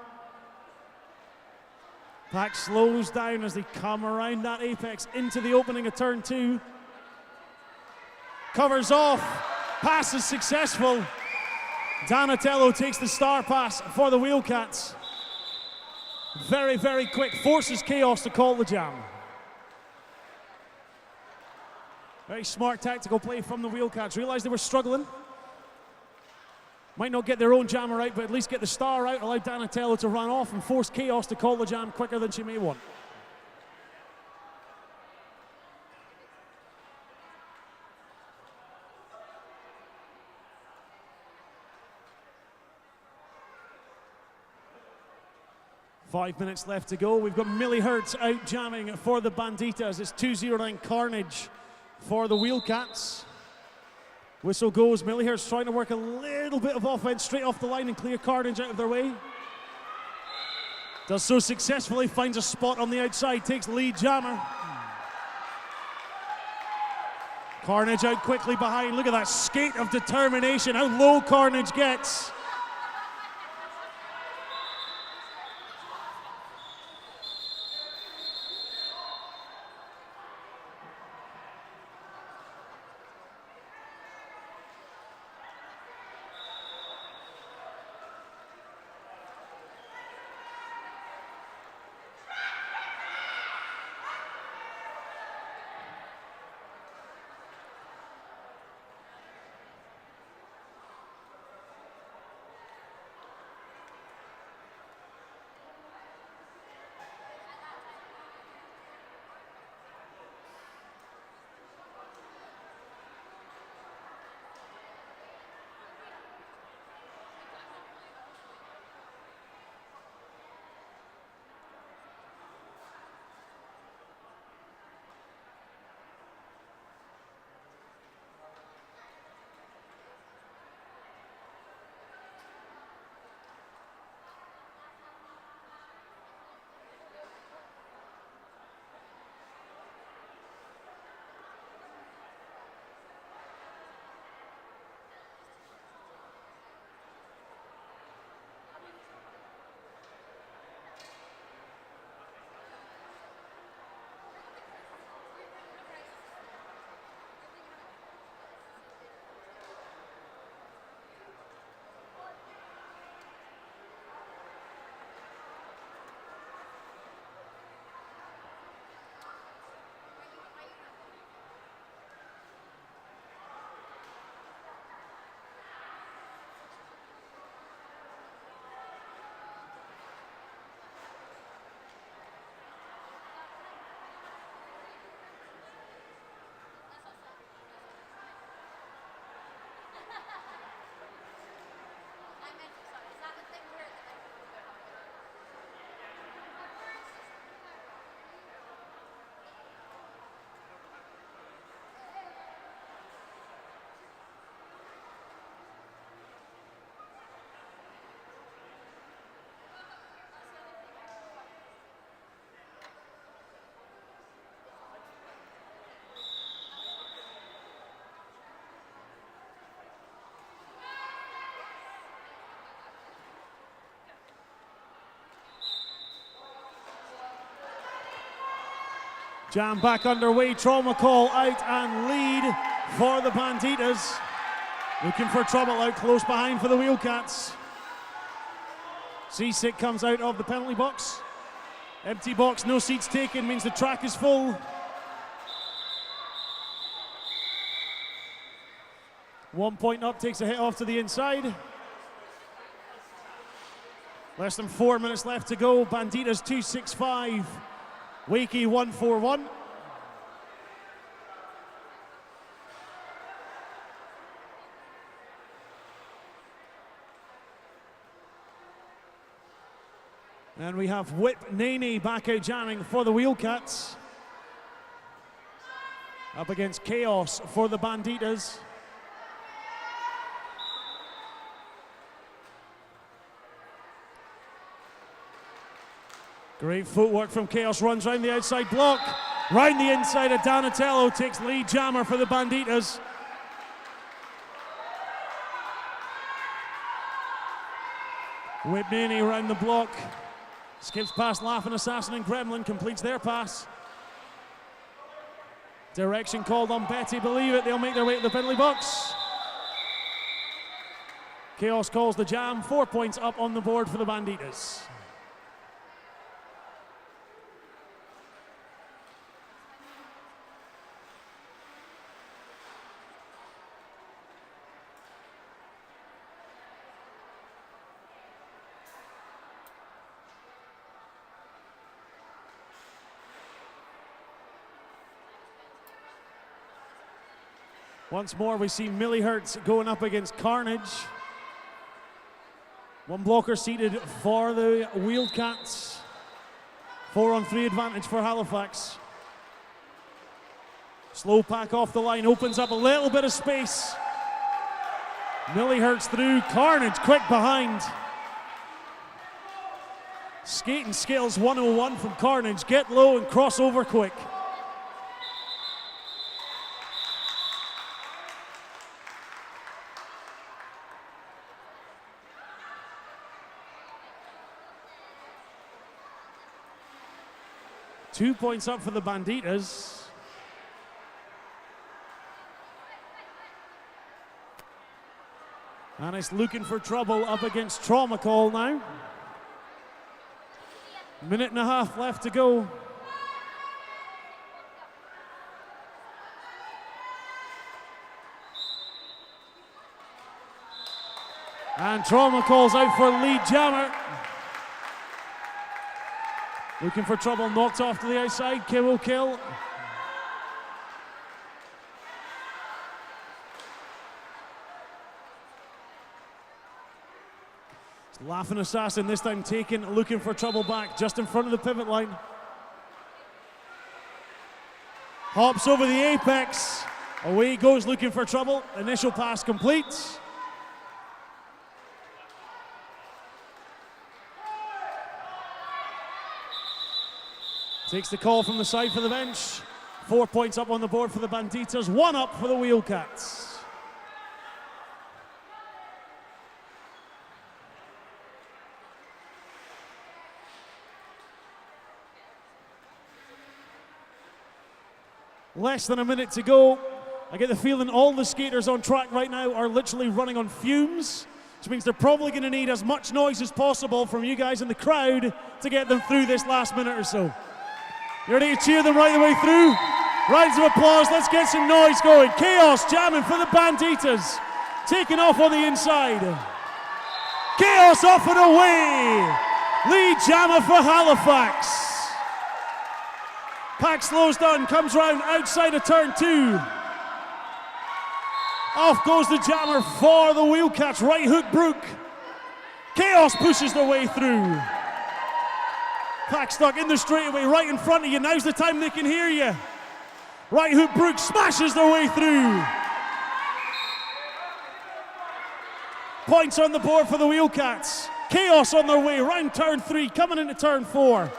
Pack slows down as they come around that apex into the opening of turn two. Covers off. Pass is successful. Donatello takes the star pass for the Wheelcats. Very, very quick. Forces Chaos to call the jam. Very smart tactical play from the Wheelcats. Realized they were struggling. Might not get their own jammer out, but at least get the star out. Allow Donatello to run off and force Chaos to call the jam quicker than she may want. Five minutes left to go. We've got Millie Hertz out jamming for the Banditas. It's 209 Carnage for the Wheelcats. Whistle goes. Millie Hertz trying to work a little bit of offense straight off the line and clear Carnage out of their way. Does so successfully, finds a spot on the outside, takes lead jammer. Carnage out quickly behind. Look at that skate of determination, how low Carnage gets. Jam back underway, trauma call out and lead for the Banditas. Looking for trouble out close behind for the Wheelcats. Seasick comes out of the penalty box. Empty box, no seats taken, means the track is full. 1 point up, takes a hit off to the inside. Less than 4 minutes left to go. Banditas 265, Wakey 141. And we have Whip Naney back out jamming for the Wheelcats. Up against Chaos for the Banditas. Great footwork from Chaos, runs round the outside block. Round the inside of Donatello, takes lead jammer for the Banditas. Whip Naney round the block. Skips past Laughing Assassin and Gremlin, completes their pass. Direction called on Betty, believe it, they'll make their way to the penalty box. Chaos calls the jam, 4 points up on the board for the Banditas. Once more, we see Millie Hertz going up against Carnage. One blocker seated for the Wheelcats. 4-on-3 advantage for Halifax. Slow pack off the line, opens up a little bit of space. Millie Hertz through, Carnage quick behind. Skating skills 101 from Carnage. Get low and cross over quick. Two points up for the Banditas. And it's looking for trouble up against Trauma Call now. Minute and a half left to go. And Trauma Call's out for lead jammer. Looking for trouble, knocked off to the outside, Kill kill. Laughing Assassin this time taken, looking for trouble back, just in front of the pivot line. Hops over the apex, away he goes looking for trouble, initial pass complete. Takes the call from the side for the bench. 4 points up on the board for the Banditas, 1 up for the Wheelcats. Less than a minute to go. I get the feeling all the skaters on track right now are literally running on fumes, which means they're probably going to need as much noise as possible from you guys in the crowd to get them through this last minute or so. You ready to cheer them right the way through? Rounds of applause, let's get some noise going. Chaos jamming for the Banditas. Taking off on the inside. Chaos off and away. Lead jammer for Halifax. Pack slows down, comes round outside of turn 2. Off goes the jammer for the Wheelcats, right hook Brook. Chaos pushes their way through. Pack stuck in the straightaway right in front of you. Now's the time they can hear you. Right hook Brook smashes their way through. Points on the board for the Wheelcats. Chaos on their way, round turn 3, coming into turn 4.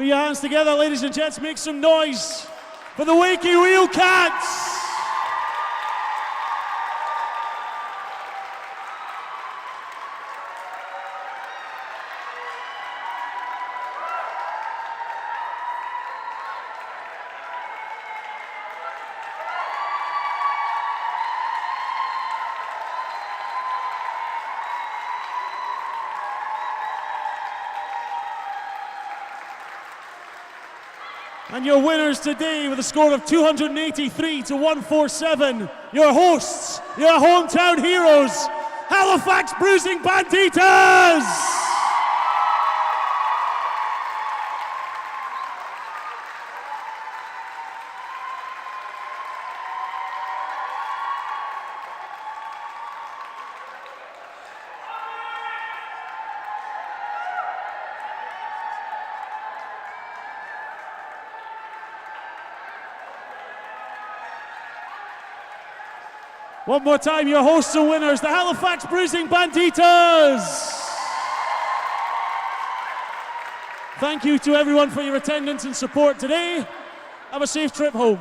Put your hands together, ladies and gents, make some noise for the Wakey Real Cats. And your winners today with a score of 283 to 147, your hosts, your hometown heroes, Halifax Bruising Banditas! One more time, your hosts and winners, the Halifax Bruising Banditas! Thank you to everyone for your attendance and support today. Have a safe trip home.